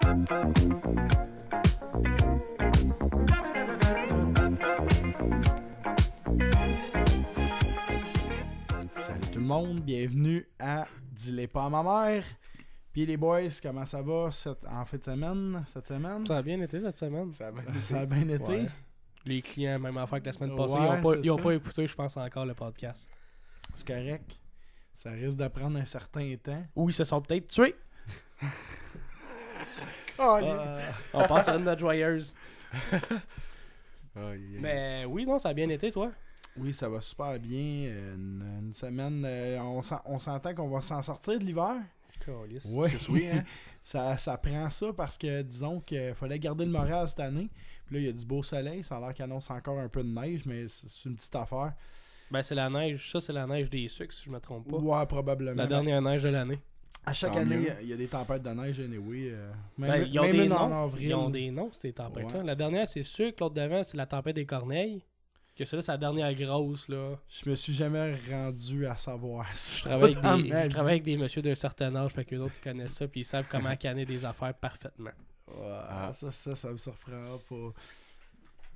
Salut tout le monde, bienvenue à Dis-les pas à ma mère. Puis les boys, comment ça va en fin de semaine, cette semaine? Ça a bien été cette semaine. Ça a bien été. Ouais. Les clients, même affaire que la semaine passée, Ouais, ils ont pas écouté, je pense, encore le podcast. C'est correct. Ça risque de prendre un certain temps. Ou ils se sont peut-être tués. On passe sur une note joyeuse. Mais oui, non, ça a bien été, toi. Oui, ça va super bien. Une semaine, on s'entend qu'on va s'en sortir de l'hiver. Calice. Oui, hein? ça prend ça parce que disons qu'il fallait garder le moral cette année. Puis là, il y a du beau soleil. Ça a l'air qu'il annonce encore un peu de neige, mais c'est une petite affaire. Ben, c'est la neige. Ça, c'est la neige des sucres, si je me trompe pas. Ouais, probablement. La dernière neige de l'année. À chaque année, il y a des tempêtes de neige, anyway. Ils Même ont des une en noms. avril. Ils ont des noms, ces tempêtes-là. Ouais. La dernière, c'est sucre. L'autre d'avant, c'est la tempête des corneilles. Que celle-là, c'est la dernière grosse, là. Je me suis jamais rendu à savoir ça. Je travaille avec des messieurs d'un certain âge, fait qu'eux autres, ils connaissent ça, puis ils savent comment canner des affaires parfaitement. Ouais, ça me surprend pas.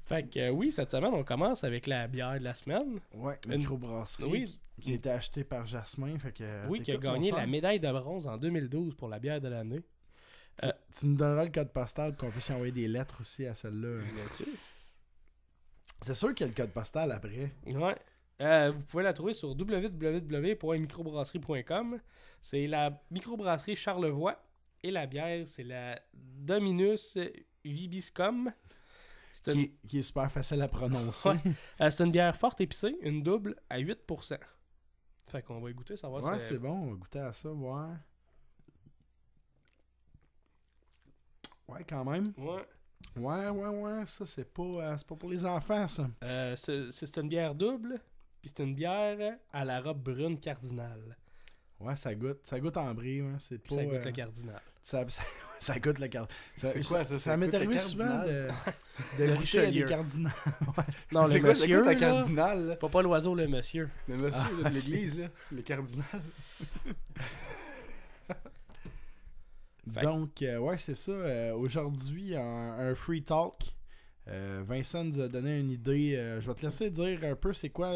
Fait que oui, cette semaine, on commence avec la bière de la semaine. Ouais, microbrasserie Oui. qui a été achetée par Jasmin. Fait que, Oui, qui a gagné la médaille de bronze en 2012 pour la bière de l'année. Tu nous donneras le code postal pour qu'on puisse envoyer des lettres aussi à celle-là. C'est sûr qu'il y a le code postal après. Ouais. Vous pouvez la trouver sur www.microbrasserie.com. C'est la microbrasserie Charlevoix. Et la bière, c'est la Dominus Vibiscum. Qui est super facile à prononcer. Ouais. C'est une bière forte épicée, une double à 8%. Fait qu'on va y goûter, savoir Ouais, si c'est bon, on va goûter à ça, voir. Ouais, quand même. Ouais. Ouais, ça c'est pas pour les enfants, ça. C'est une bière double, puis c'est une bière à la robe brune cardinale. Ouais, ça goûte en brie, hein. C'est pas, Ça goûte le cardinal. Ça goûte le cardinal. C'est quoi ça? Ça m'est arrivé souvent de goûter à des cardinals. Ouais. Non, le C'est quoi, monsieur, la là, cardinal, là? pas l'oiseau, le monsieur. Le monsieur là, de l'église, là. Le cardinal. Donc, ouais, c'est ça. Aujourd'hui, un free talk. Vincent nous a donné une idée. Je vais te laisser dire un peu c'est quoi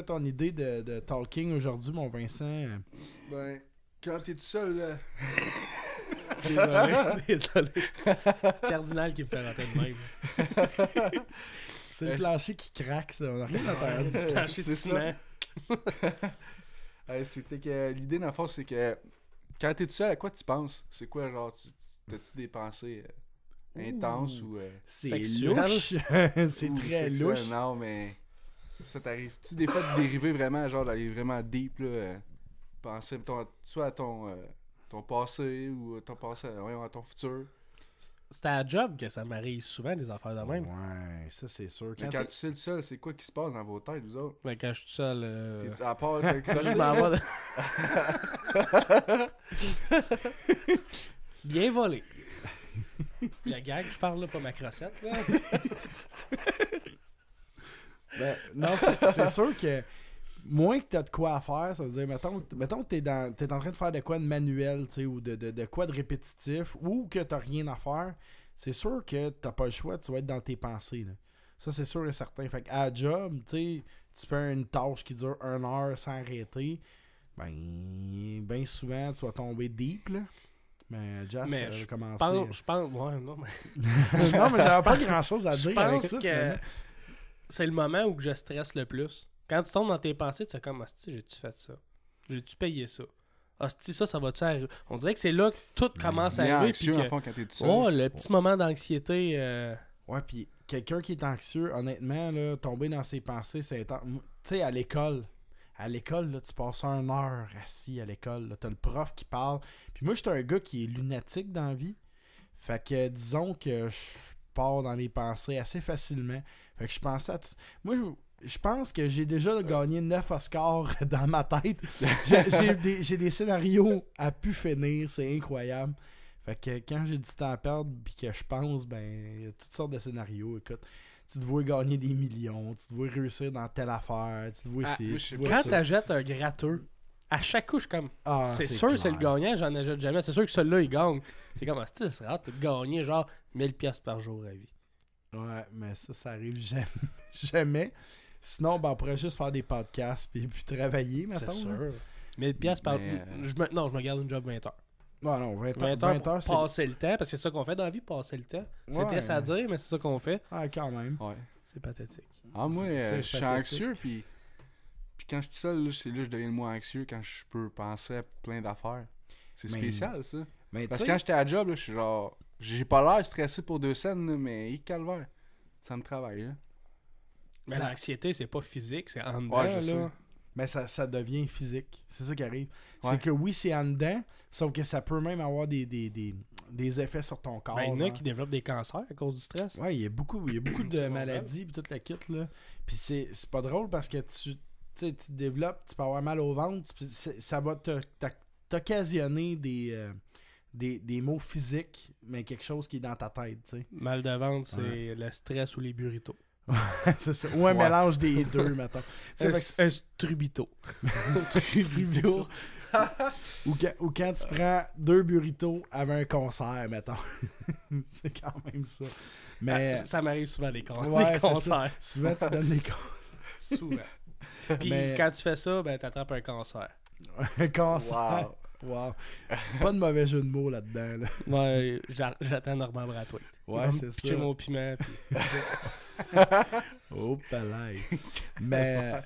ton idée de talking aujourd'hui, mon Vincent? Ben, quand t'es tout seul, là... Désolé. Cardinal qui me fait rater de même. C'est le plancher qui craque, ça. On n'a rien entendu. Plancher de c'est ciment. C'était que l'idée, dans le fond, c'est que quand t'es tout seul, à quoi tu penses? C'est quoi, genre, t'as-tu des pensées intenses ou... C'est sexuel. louche. C'est ou très sexuelles? louche. Non, mais... Ça t'arrive-tu des fois de dériver vraiment, genre d'aller vraiment deep, là, penser soit à ton passé ou ton passé, à ton futur? C'est à la job que ça m'arrive souvent, des affaires de même. Ouais, ça c'est sûr. Mais quand tu sais le seul, c'est quoi qui se passe dans vos têtes, vous autres? Mais quand je suis tout seul... T'es-tu à part te Quand je crosser, m'en là? vais... Bien volé. La gag, je parle là, pas ma crossette. Là. Ben, non, c'est sûr que moins que t'as de quoi à faire, ça veut dire, mettons que t'es en train de faire de quoi de manuel, tu sais, ou de quoi de répétitif, ou que t'as rien à faire, c'est sûr que t'as pas le choix, tu vas être dans tes pensées, là. Ça, c'est sûr et certain. Fait qu'à la job, tu sais, tu fais une tâche qui dure 1 heure sans arrêter, ben souvent, tu vas tomber deep, là. Mais Jazz, ça va commencer. Je pense... Ouais, non, mais... Non, mais j'avais pas grand-chose à Je dire avec pense ça, que finalement. c'est le moment où je stresse le plus. Quand tu tombes dans tes pensées, tu es comme, hostie, j'ai-tu fait ça? J'ai-tu payé ça? Hostie, ça va-tu arriver? On dirait que c'est là que tout commence à arriver. Anxieux, Puis en que... fond, quand t'es tout seul. Oh, le petit moment d'anxiété. Ouais, puis quelqu'un qui est anxieux, honnêtement, là, tomber dans ses pensées, c'est... Tu sais, à l'école, là, tu passes 1 heure assis à l'école. Là, t'as le prof qui parle. Puis moi, j'étais un gars qui est lunatique dans la vie. Fait que, disons que je pars dans mes pensées assez facilement. Fait que je pensais à... Moi, je pense que j'ai déjà gagné 9 Oscars dans ma tête. J'ai des scénarios à pu finir. C'est incroyable. Fait que quand j'ai du temps à perdre puis que je pense, ben, il y a toutes sortes de scénarios. Écoute, tu te vois gagner des millions, tu te vois réussir dans telle affaire, tu te vois moi, ci, je sais tu te vois Quand ça. t'achètes un gratteux, à chaque coup, je suis comme, Ah, c'est sûr, c'est le clair. gagnant, j'en achète jamais. C'est sûr que celui-là, il gagne. C'est comme, ça serait hâte de gagner genre 1000$ par jour à vie. Ouais, mais ça arrive jamais. jamais. Sinon, ben, on pourrait juste faire des podcasts puis travailler, C'est mettons. là. sûr. 1000$ par. Mais, Non, je me garde une job 20 heures. Ouais, non, 20 20 heures, heures 20 pour heures, c'est... passer le temps, parce que c'est ça qu'on fait dans la vie, passer le temps. C'est Ouais. triste à dire, mais c'est ça qu'on fait. Ah, quand même. Ouais. C'est pathétique. Ah, moi, C'est je suis pathétique. anxieux, puis quand je suis seul, là, c'est là que je deviens le moins anxieux, quand je peux penser à plein d'affaires. C'est Mais- spécial, ça. Mais Parce tu que sais, quand j'étais à la job, là, je suis genre... J'ai pas l'air stressé pour 2 scènes, là, mais calvaire. Ça me travaille, là. Mais l'anxiété, c'est pas physique, c'est en dedans, Ouais, je sais. là. mais ça devient physique. C'est ça qui arrive. Ouais. C'est que oui, c'est en dedans, sauf que ça peut même avoir des effets sur ton corps. Ben, il y en a genre. qui développent des cancers à cause du stress. Ouais, il y a beaucoup de C'est maladies puis toute la kit là. Puis c'est pas drôle parce que tu te développes, tu peux avoir mal au ventre, puis ça va t'occasionner des maux physiques, mais quelque chose qui est dans ta tête, tu sais. Mal de ventre, c'est le stress ou les burritos. C'est ça. Ou un Ouais. mélange des deux, mettons. Tu sais, fait que c'est- Un strubito. burrito. ou quand tu prends 2 burritos avant un concert, mettons. C'est quand même ça. Mais Ça m'arrive souvent les Ouais, c'est concerts. souvent, tu donnes des concerts. Souvent. Puis Mais- quand tu fais ça, ben t'attrapes un cancer. Un concert. Wow. Pas de mauvais jeu de mots là-dedans. Là. Ouais, j'attends Normand Brathwaite. Ouais, c'est ça. J'ai mon piment. Puis... Oh, palais. Mais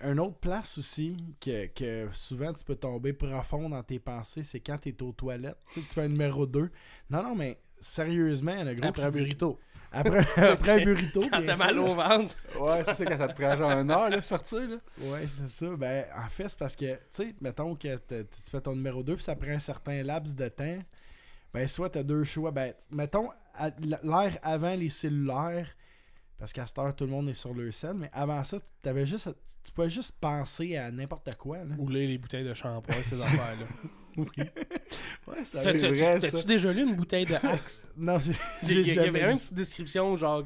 un autre place aussi que souvent tu peux tomber profond dans tes pensées, c'est quand tu es aux toilettes. Tu sais, tu fais un numéro 2. Non, mais sérieusement, il y en a gros Après un qui dit- burrito. Après un burrito, Quand bien t'as mal sûr. au ventre. Ouais, c'est ça, quand ça te prend genre 1 heure, là, sortir, là. Ouais, c'est ça. Ben, en fait, c'est parce que, tu sais, mettons que tu fais ton numéro 2 puis ça prend un certain laps de temps. Ben, soit t'as 2 choix. Ben, mettons, l'air avant les cellulaires, parce qu'à cette heure, tout le monde est sur le sel, mais avant ça, tu pouvais juste penser à n'importe quoi, là. Rouler les bouteilles de shampoing, ces affaires-là. Ouais, ça C'est vrai, ça. T'as-tu déjà lu une bouteille de Axe? Non, Il j'ai y a jamais vraiment vu une ça. petite description genre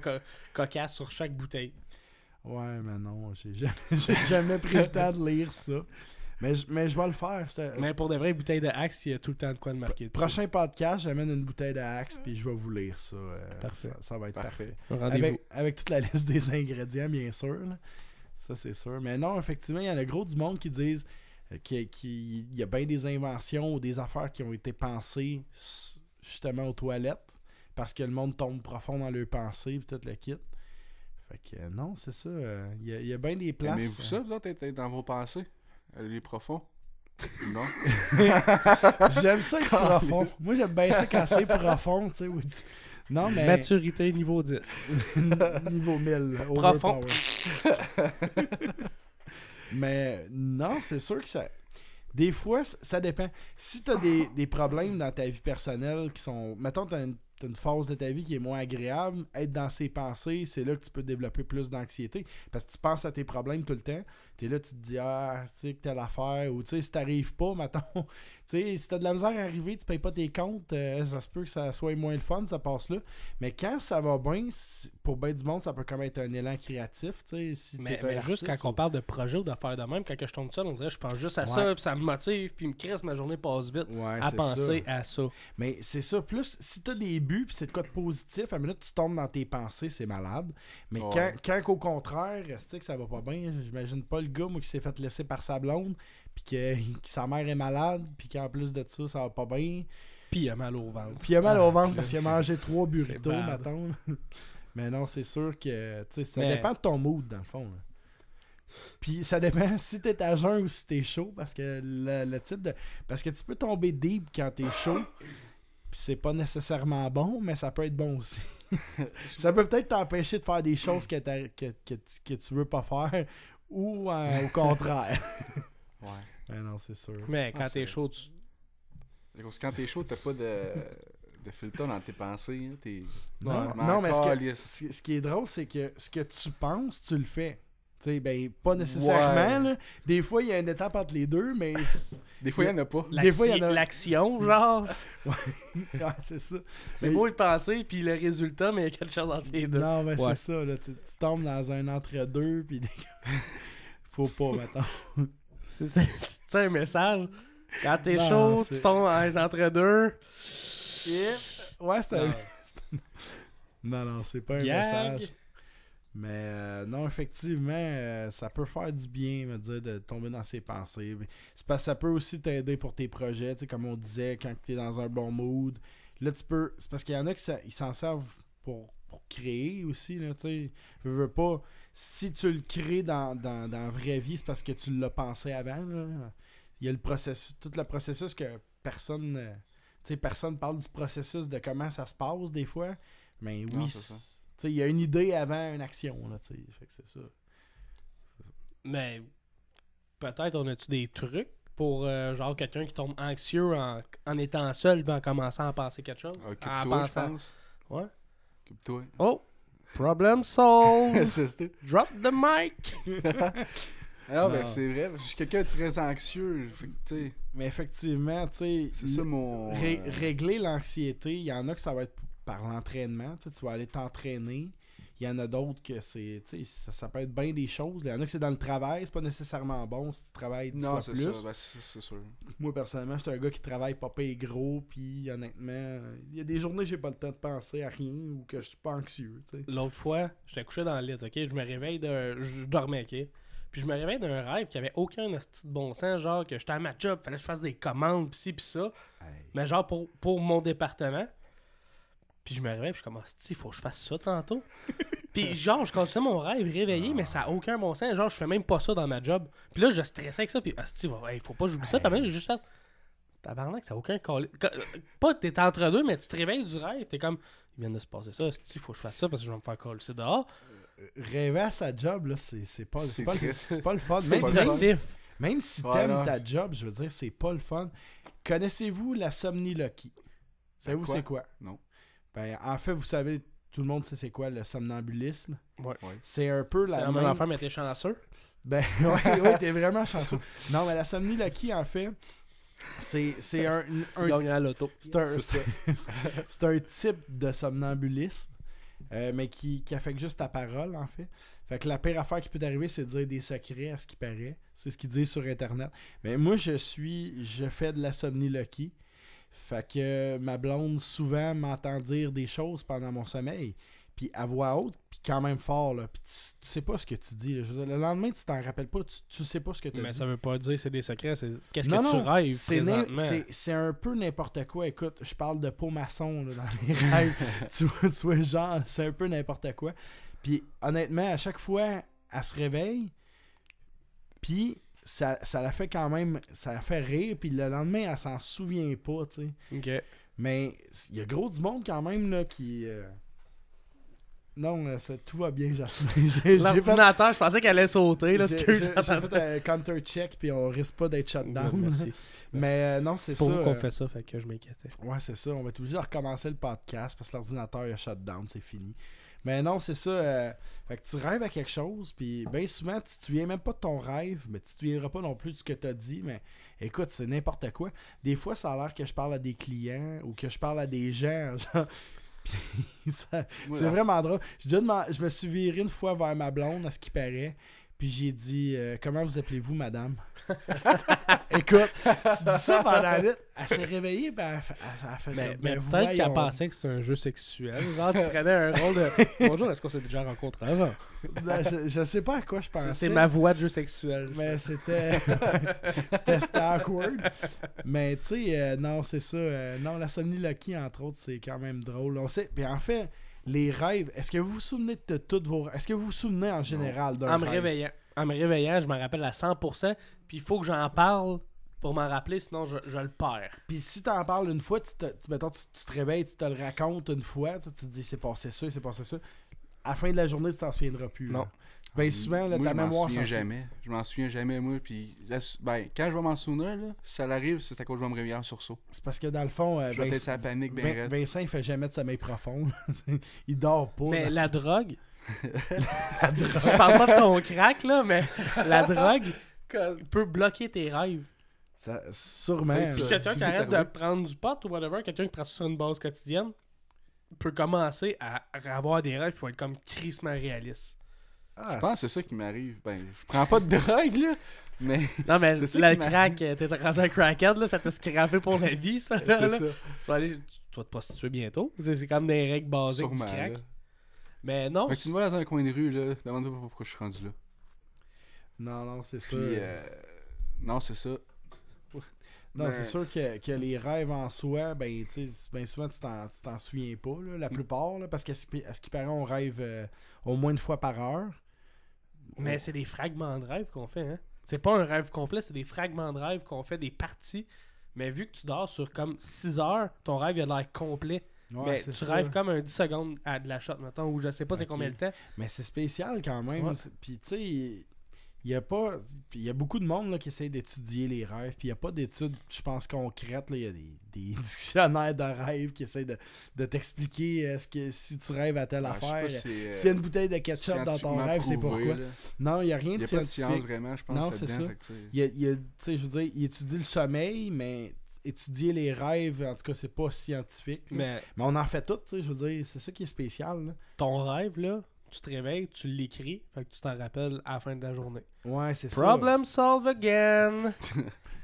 cocasse sur chaque bouteille. Ouais, mais non, j'ai jamais pris le temps de lire ça. Mais je vais le faire. Mais pour de vraies bouteilles de Axe, il y a tout le temps de quoi de marquer dessus. Prochain podcast, j'amène une bouteille d'Axe puis je vais vous lire ça. Parfait. Ça va être parfait. Rendez-vous. Avec toute la liste des ingrédients, bien sûr. Là. Ça, c'est sûr. Mais non, effectivement, il y en a gros du monde qui disent qu'il y a bien des inventions ou des affaires qui ont été pensées justement aux toilettes parce que le monde tombe profond dans leurs pensées et tout le kit. Fait que non, c'est ça. Il y a bien des places. Aimez-vous ça, vous autres, être dans vos pensées? Les profonds? Non? J'aime ça être profond. Moi, j'aime bien ça quand c'est profond, tu sais. où tu- Non, mais Maturité niveau 10. niveau 1000. Profond. overpower. Mais non, c'est sûr que ça... Des fois, ça dépend. Si t'as des problèmes dans ta vie personnelle qui sont... Mettons, t'as une phase de ta vie qui est moins agréable, être dans ses pensées, c'est là que tu peux développer plus d'anxiété. Parce que tu penses à tes problèmes tout le temps. T'es là, tu te dis, ah, tu sais, que telle affaire. Ou tu sais, si t'arrives pas, mettons... Tu sais, si t'as de la misère à arriver, tu payes pas tes comptes, ça se peut que ça soit moins le fun, ça passe là. Mais quand ça va bien, pour bien du monde, ça peut quand même être un élan créatif, tu sais. Si Mais t'es un juste artiste quand on parle de projet ou d'affaires de même, quand que je tombe seul, on dirait que je pense juste à ça, puis ça me motive, puis me crisse, ma journée passe vite Ouais, à c'est penser ça. à ça. Mais c'est ça. Plus, si t'as des buts pis c'est de quoi de positif, à la minute tu tombes dans tes pensées, c'est malade. Mais Ouais. quand au contraire, c'est que ça va pas bien, j'imagine pas le gars moi, qui s'est fait laisser par sa blonde, puis que sa mère est malade, puis qu'en plus de ça, ça va pas bien. Puis il a mal au ventre. Puis il a mal au ventre là, parce qu'il a mangé 3 c'est burritos, bad. mettons. Mais non, c'est sûr que tu sais, ça Mais- dépend de ton mood, dans le fond. Là. Puis ça dépend si t'es à jeun ou si t'es chaud, parce que le type de... Parce que tu peux tomber deep quand t'es chaud, puis c'est pas nécessairement bon, mais ça peut être bon aussi. Ça peut peut-être t'empêcher de faire des choses que tu veux pas faire, ou au contraire. Ouais. Mais non, c'est sûr. Mais quand Ah, t'es c'est- chaud, tu... Parce que quand t'es chaud, t'as pas de filtre dans tes pensées. Hein. T'es... Non, Ouais. non, mais Calisse. ce qui est drôle, c'est que ce que tu penses, tu le fais. Tu sais, ben, pas nécessairement. Ouais. Là. Des fois, il y a une étape entre les deux, mais Des fois, il y en a pas. Des fois, il y en a- L'action, genre, ouais, c'est ça. c'est Mais- beau le penser, puis le résultat, mais il y a quelque chose entre les deux. Non, mais Ouais. c'est ça. Là, tu tombes dans un entre-deux, puis faut pas, mettons. C'est sais, un message. Quand t'es Non, chaud, c'est- tu tombes entre deux. Ouais, c'était Non. Non, c'est pas un Gag. message. Mais non, effectivement, ça peut faire du bien, me dire, de tomber dans ses pensées. Mais c'est parce que ça peut aussi t'aider pour tes projets, tu sais, comme on disait, quand t'es dans un bon mood. Là, tu peux... C'est parce qu'il y en a qui ils s'en servent pour créer aussi, là, tu sais. Veux pas... Si tu le crées dans la vraie vie, c'est parce que tu l'as pensé avant, là. Il y a le processus, tout le processus que personne... tu sais, personne parle du processus de comment ça se passe, des fois. Mais Non, oui, c'est ça. tu sais, il y a une idée avant une action, là, tu sais. Fait que c'est ça. Mais peut-être on a-tu des trucs pour genre quelqu'un qui tombe anxieux en étant seul puis en commençant à penser quelque chose? En Occupe-toi, je pensant. pense. Ouais. Occupe-toi. Oh! Problem solved! C'est ça. Drop the mic! Alors, ben, Non. c'est vrai. Je suis quelqu'un de très anxieux. Fait que, tu sais, Mais effectivement, tu sais, c'est ça mon. régler l'anxiété, il y en a que ça va être par l'entraînement. Tu vas aller t'entraîner. Il y en a d'autres que c'est, tu sais, ça peut être bien des choses. Il y en a que c'est dans le travail, c'est pas nécessairement bon si tu travailles 10 Non, fois c'est plus. ça. Ben, c'est sûr. Moi, personnellement, je suis un gars qui travaille pas payé gros, puis honnêtement, il y a des journées j'ai pas le temps de penser à rien ou que je suis pas anxieux, tu sais. L'autre fois, j'étais couché dans le lit, ok? Je me réveille je dormais, ok? Puis je me réveille d'un rêve qui avait aucun asti de bon sens, genre que j'étais à ma job, fallait que je fasse des commandes, pis ci, pis ça. Mais genre pour mon département. Puis je me réveille, puis je commence, il faut que je fasse ça tantôt. Puis genre, je continuais mon rêve réveillé, mais ça a aucun bon sens. Genre, je fais même pas ça dans ma job. Puis là, je stressais avec ça, puis asti, il faut pas que j'oublie ça. Puis après, j'ai juste fait, tabarnak, ça a aucun pas t'es entre deux, mais tu te réveilles du rêve, t'es comme, il vient de se passer ça, asti, faut que je fasse ça parce que je vais me faire coller dehors. Rêver à sa job, là, c'est pas, C'est pas, triste. c'est pas le fun. C'est Même, pas le même- fun. Passif. même si Ouais, t'aimes non. ta job, je veux dire, c'est pas le fun. Connaissez-vous la somniloquie? Savez-vous Quoi? c'est quoi? Non. Ben, en fait, vous savez, tout le monde sait c'est quoi le somnambulisme. Ouais. C'est un peu C'est la la même affaire, mais t'es chanceux. Ben, ouais, t'es vraiment chanceux. Non, mais la somniloquie, en fait, c'est un, Tu gagnes à l'auto. c'est un, C'est c'est un type de somnambulisme, mais qui affecte juste ta parole, en fait. Fait que la pire affaire qui peut t'arriver, c'est de dire des secrets, à ce qui paraît. C'est ce qu'ils disent sur Internet. Mais moi, je fais de la somniloquie. Fait que ma blonde, souvent, m'entend dire des choses pendant mon sommeil. Puis à voix haute, puis quand même fort, là. Puis tu sais pas ce que tu dis, là. Je veux dire, le lendemain, tu t'en rappelles pas, tu sais pas ce que tu as Mais dit. ça veut pas dire c'est des secrets, c'est qu'est-ce Non, que tu non, rêves c'est présentement. c'est un peu n'importe quoi. Écoute, je parle de peau maçon là, dans mes rêves. tu vois, genre, c'est un peu n'importe quoi. Puis honnêtement, à chaque fois, elle se réveille, puis ça la fait quand même, ça la fait rire, puis le lendemain, elle s'en souvient pas, tu sais. Ok. Mais il y a gros du monde quand même là qui... Non, tout va bien, Jasmin. J'ai fait, L'ordinateur, je pensais qu'elle allait sauter. Là, j'ai- ce que j'ai fait un counter-check, puis on risque pas d'être shut down. Merci. Mais non, c'est C'est ça. pour vous qu'on fait ça, fait que je m'inquiétais. Ouais, c'est ça. On va être obligé de recommencer le podcast parce que l'ordinateur il a shut down, c'est fini. Mais non, c'est ça. Fait que tu rêves à quelque chose, puis bien souvent, tu te souviens même pas de ton rêve, mais tu te souviendras pas non plus de ce que tu as dit. Mais écoute, c'est n'importe quoi. Des fois, ça a l'air que je parle à des clients ou que je parle à des gens. Genre, puis c'est vraiment drôle. Je me suis viré une fois vers ma blonde, à ce qui paraît. Puis j'ai dit comment vous appelez-vous, madame? Écoute, tu dis ça pendant la nuit. Elle s'est réveillée, puis elle a fait Mais ben, peut-être qu'elle voyons. pensait que c'était un jeu sexuel. Genre, tu prenais un rôle de bonjour, est-ce qu'on s'est déjà rencontré avant? Non, je sais pas à quoi je pensais. C'est ma voix de jeu sexuel. Mais ça. c'était awkward. Mais tu sais, non, c'est ça. Non, la somniloquie, entre autres, c'est quand même drôle. On sait. Puis en fait, les rêves, est-ce que vous vous souvenez de toutes vos... Est-ce que vous vous souvenez en général d'un En me rêve? réveillant, je m'en rappelle à 100%. Puis il faut que j'en parle pour m'en rappeler, sinon je le perds. Puis si t'en parles une fois, mettons, tu te réveilles, tu te le racontes une fois, tu te dis c'est passé ça, c'est passé ça. À la fin de la journée, tu t'en souviendras plus. Non. Là. Ben souvent, là, moi, ta mémoire je s'en m'en souviens jamais. Je m'en souviens jamais, moi. Puis, ben, quand je vais m'en souvenir, là, si ça l'arrive, c'est à cause que je vais me réveiller en sursaut. C'est parce que dans le fond, Je vais être sa panique bien raide. Vincent, il fait jamais de sommeil profond. Il dort pas. Mais là. la drogue... Je parle pas de ton crack, là, mais la drogue peut bloquer tes rêves. Sûrement. Peut-être Puis ça. quelqu'un c'est qui arrête vite de prendre du pot ou whatever, quelqu'un qui prend ça sur une base quotidienne, peut commencer à avoir des rêves qui vont être comme crissement réalistes. Ah, Je pense que c'est ça qui m'arrive. Ben, je prends pas de drogue, là. Mais Non, mais C'est ça le qui m'a- crack, t'es rendu un crackhead, là, ça t'a scrappé pour la vie, ça, là. c'est là. ça. Tu vas te prostituer bientôt. C'est comme des règles basiques du Sûrement, crack. là. Mais non, Fait que tu me vois dans un coin de rue, là, demande-toi pourquoi je suis rendu là. Non, c'est ça. Puis, non, c'est ça. Non, Mais- c'est sûr que les rêves en soi, ben, tu sais, ben souvent, tu t'en souviens pas, là, la plupart, là, parce qu'à ce qui paraît, on rêve au moins une fois par heure. mais c'est des fragments de rêve qu'on fait, hein. C'est pas un rêve complet, c'est des fragments de rêve qu'on fait des parties. Mais vu que tu dors sur comme 6 heures, ton rêve il a l'air complet. Ouais, mais c'est tu ça. rêves comme un 10 secondes à de la shot, mettons, ou je sais pas c'est Ok. combien de temps. Mais c'est spécial quand même. Ouais. Puis, tu sais, il y a pas. Il y a beaucoup de monde là, qui essaie d'étudier les rêves. Puis, il n'y a pas d'études, je pense, concrètes. Il y a des dictionnaires de rêves qui essaient de t'expliquer si tu rêves à telle Ah, je sais affaire. pas si c'est, S'il y a une bouteille de ketchup dans ton scientifiquement rêve, c'est prouvé, pourquoi. là. Non, il n'y a rien Il de n'y a pas de scientifique. science vraiment, je pense. Non, c'est là-dedans, ça. fait que, tu sais, Tu sais, je veux dire, il étudie le sommeil, mais étudier les rêves, en tout cas, c'est pas scientifique. là. Mais Mais on en fait tout, tu sais, je veux dire, c'est ça qui est spécial. Là. ton rêve, là, tu te réveilles, tu l'écris, fait que tu t'en rappelles à la fin de la journée. Ouais, c'est ça. Problem solve again!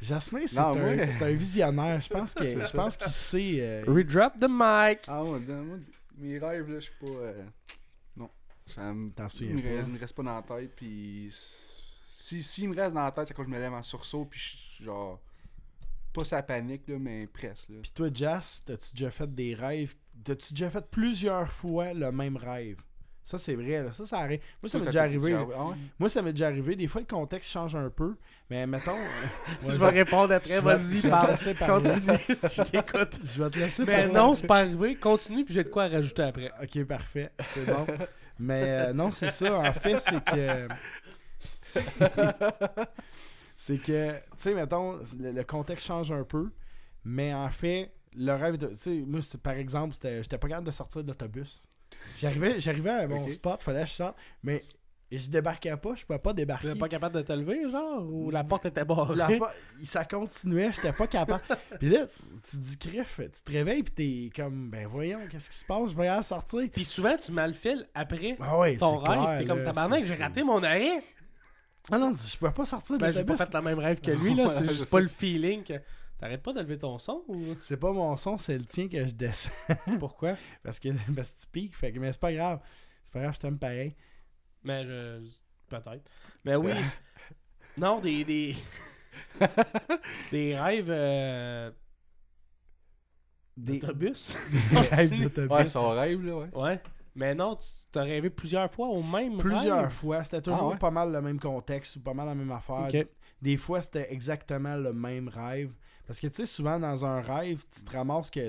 Jasmin, Non, moi- c'est un visionnaire. Je pense C'est ça. qu'il sait. Redrop the mic! Ah, moi, mes rêves, là, je suis pas. Non. Ça me. T'en Il souviens me pas. reste, il me reste pas dans la tête, puis. S'il me reste dans la tête, c'est quand je me lève en sursaut, puis genre. Pas sa panique, là, mais presque, là. Puis toi, Jas, t'as-tu déjà fait des rêves? T'as-tu déjà fait plusieurs fois le même rêve? Ça, c'est vrai, là. Ça arrive. Moi, ça m'est déjà arrivé. là. Ah ouais? Moi, ça m'est déjà arrivé. Des fois, le contexte change un peu. Mais mettons. Je vais répondre après, je vas-y, vais te parle. laisser parler. Continue si je t'écoute. Je vais te laisser Mais parler non, après. c'est pas arrivé. Continue, puis j'ai de quoi rajouter après. Ok, parfait. C'est bon. Mais non, c'est ça. En fait, c'est que. C'est que, tu sais, mettons, le contexte change un peu. Mais en fait, le rêve de. Tu sais, moi, par exemple, j'étais pas capable de sortir de l'autobus. J'arrivais à mon Ok. spot, fallait que je sorte. Mais je débarquais pas, je pouvais pas Tu débarquer. n'es pas capable de te lever, genre? Ou la porte était barrée? Ça continuait, j'étais pas capable. Puis là, tu te dis, Criff, tu te réveilles, puis t'es comme, ben voyons, qu'est-ce qui se passe, je vais y sortir. Puis souvent, tu malfiles après Ah ouais, ton c'est rêve. clair, T'es comme là, tabarnak, j'ai raté mon arrêt. Ah non, je pouvais pas sortir de Ben, j'ai pas l'autobus. fait le même rêve que lui, là. C'est Ouais, juste je pas sais. le feeling que. T'arrêtes pas de lever ton son ou. C'est pas mon son, c'est le tien que je descends. Pourquoi? parce que tu piques, fait que, mais c'est pas grave. C'est pas grave, je t'aime pareil. Mais peut-être. Mais oui. Non, des. Des rêves. Des D'autobus. des rêves d'autobus. Ouais, son rêve, là, ouais. Ouais. Mais non, tu t'as rêvé plusieurs fois au même Plusieurs rêve. fois. C'était toujours Ah ouais? pas mal le même contexte ou pas mal la même affaire. Ok. Des fois, c'était exactement le même rêve. Parce que, tu sais, souvent, dans un rêve, tu te ramasses que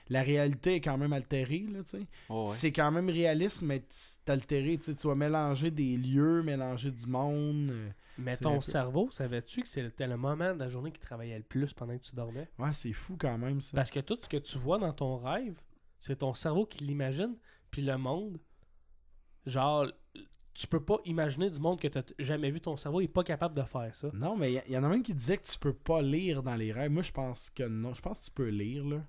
la réalité est quand même altérée, là, tu sais. Oh, ouais. C'est quand même réaliste, mais c'est altéré, tu sais. Tu vas mélanger des lieux, mélanger du monde. Mais C'est un ton peu- cerveau, savais-tu que c'était le moment de la journée qui travaillait le plus pendant que tu dormais? Ouais, c'est fou quand même, ça. Parce que tout ce que tu vois dans ton rêve, c'est ton cerveau qui l'imagine, puis le monde, genre, tu peux pas imaginer du monde que t'as jamais vu, ton cerveau est pas capable de faire ça. Non, mais il y en a même qui disaient que tu peux pas lire dans les rêves. Moi, je pense que non. Je pense que tu peux lire, là.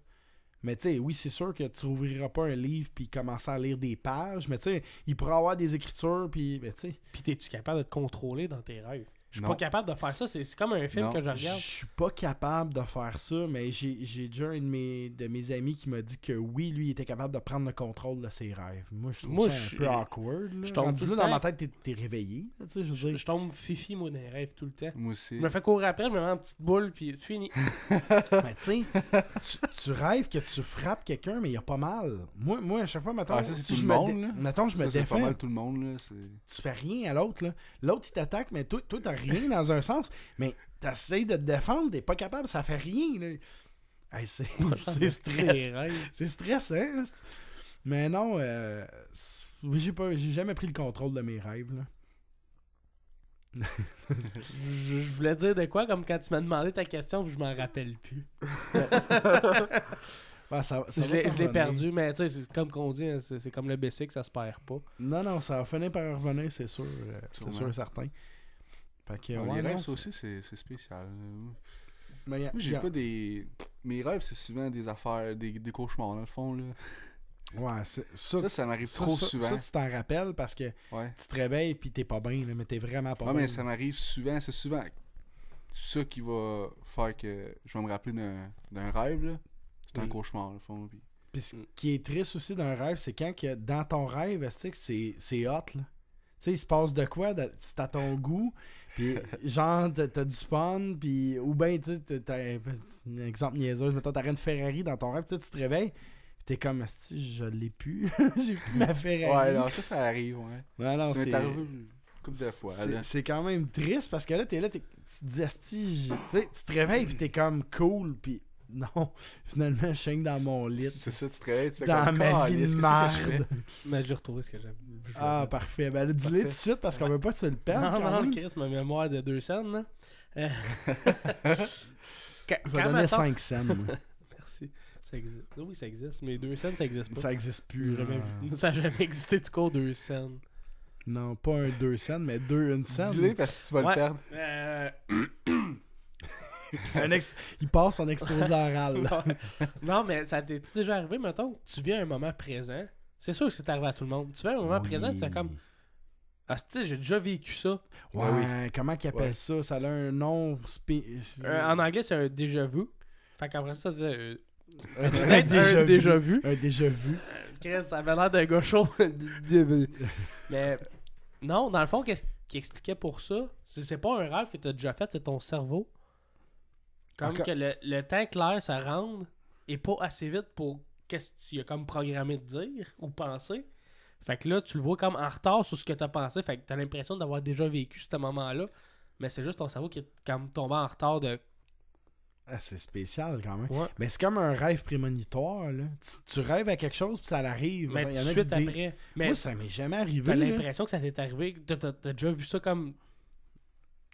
Mais tu sais, oui, c'est sûr que tu rouvriras pas un livre puis commencer à lire des pages. Mais tu sais, il pourrait avoir des écritures puis, ben, tu sais, Puis t'es-tu capable de te contrôler dans tes rêves? Je suis Non. pas capable de faire ça, c'est comme un film Non. que je je regarde. suis pas capable de faire ça. Mais j'ai déjà un de mes amis qui m'a dit que oui, lui, il était capable de prendre le contrôle de ses rêves. Moi, je trouve Moi, ça un je- peu awkward. Là. je tombe Rendu tout là, le dans ma temps. tête, t'es réveillé. là, Tu sais, je veux dire. Je tombe fifi, moi, dans les rêves tout le temps. Moi aussi. Je me fais courir après, je me mets en petite boule, puis fini. Mais tu sais, tu rêves que tu frappes quelqu'un, mais il y a pas mal. Moi, à chaque fois, mettons, Ah, ça, c'est si tout je le me, monde, là. mettons, je me Ça, c'est pas défends, mal tout le monde, là. tu fais rien à l'autre. Là. L'autre, il t'attaque, mais toi, t'as rien dans un sens. Mais t'essayes de te défendre, t'es pas capable, ça fait rien. Là. Hey, c'est Les stress. rêves. C'est stressant. Hein. Mais non, j'ai jamais pris le contrôle de mes rêves. Là. Je voulais dire de quoi, comme quand tu m'as demandé ta question, puis je m'en rappelle plus. Ouais, ça Je va l'ai t'en revenir. perdu, mais tu sais, c'est comme qu'on dit, hein, c'est comme le BC que ça se perd pas. Non, ça va finir par revenir, c'est sûr. C'est Sûrement. sûr et certain. Fait que, Ouais, ouais, les non, rêves, ça c'est- aussi, c'est spécial. mais Moi, j'ai pas des. Mes rêves, c'est souvent des affaires, des cauchemars, dans le fond, là. Ouais, Ça m'arrive trop souvent. Ça, tu t'en rappelles parce que Ouais. tu te réveilles puis t'es pas bien, là, mais t'es vraiment pas Ouais, bien. mais ça m'arrive souvent. C'est souvent. ça qui va faire que je vais me rappeler d'un rêve, là. C'est un cauchemar, au fond. Puis ce qui est triste aussi d'un rêve, c'est quand que dans ton rêve, c'est hot, là. Tu sais, il se passe de quoi, c'est à ton goût, puis genre, t'as du fun, puis ou bien, tu sais, t'as un exemple niaiseux, mettons, t'as une Ferrari dans ton rêve, tu te réveilles, pis t'es comme, je l'ai plus, j'ai plus ma Ferrari. Ouais, non, ça arrive, ouais. Ouais, non, c'est arrivé une couple de fois. C'est quand même triste, parce que là, tu te dis, asti, tu sais, tu te réveilles, pis t'es comme cool, pis non, finalement, je suis dans mon lit. C'est ça, tu te réveilles, tu fais dans comme ma vie de merde. Mais j'ai retrouvé ce que j'avais. Ah, parfait. Ben, dis-le tout de suite parce qu'on veut pas que tu le perdes. Non, Chris, ma mémoire de 2 scènes, là. Je vais donner 5 scènes, moi. Merci. Ça existe. Oui, ça existe, mais 2 scènes, ça existe pas. Ça existe plus. Ça n'a jamais existé, du coup, 2 scènes. Non, pas un 2 scènes, mais une scène. Dis-le parce que tu vas le perdre. Il passe en exposé oral. Là. Non, mais ça t'es-tu déjà arrivé, mettons, tu vis un moment présent. C'est sûr que c'est arrivé à tout le monde. Tu vis un moment présent, tu fais comme... Ah, tu sais, j'ai déjà vécu ça. Ouais, oui. Comment qu'ils appellent ça? Ça a un nom... En anglais, c'est un déjà vu. Fait qu'après ça, un déjà vu. Un déjà vu. Chris, ça avait l'air d'un gars chaud. Mais non, dans le fond, qu'est-ce qui expliquait pour ça? C'est pas un rêve que tu as déjà fait, c'est ton cerveau. Comme que le temps clair se rende et pas assez vite pour qu'est-ce que tu as comme programmé de dire ou penser. Fait que là, tu le vois comme en retard sur ce que tu as pensé. Fait que tu as l'impression d'avoir déjà vécu ce moment-là. Mais c'est juste ton cerveau qui est comme tombé en retard de... Ah, c'est spécial quand même. Ouais. Mais c'est comme un rêve prémonitoire. Là. Tu rêves à quelque chose puis ça l'arrive. Mais tout de suite après. Mais moi, ça m'est jamais arrivé. T'as l'impression que ça t'est arrivé. T'as déjà vu ça comme...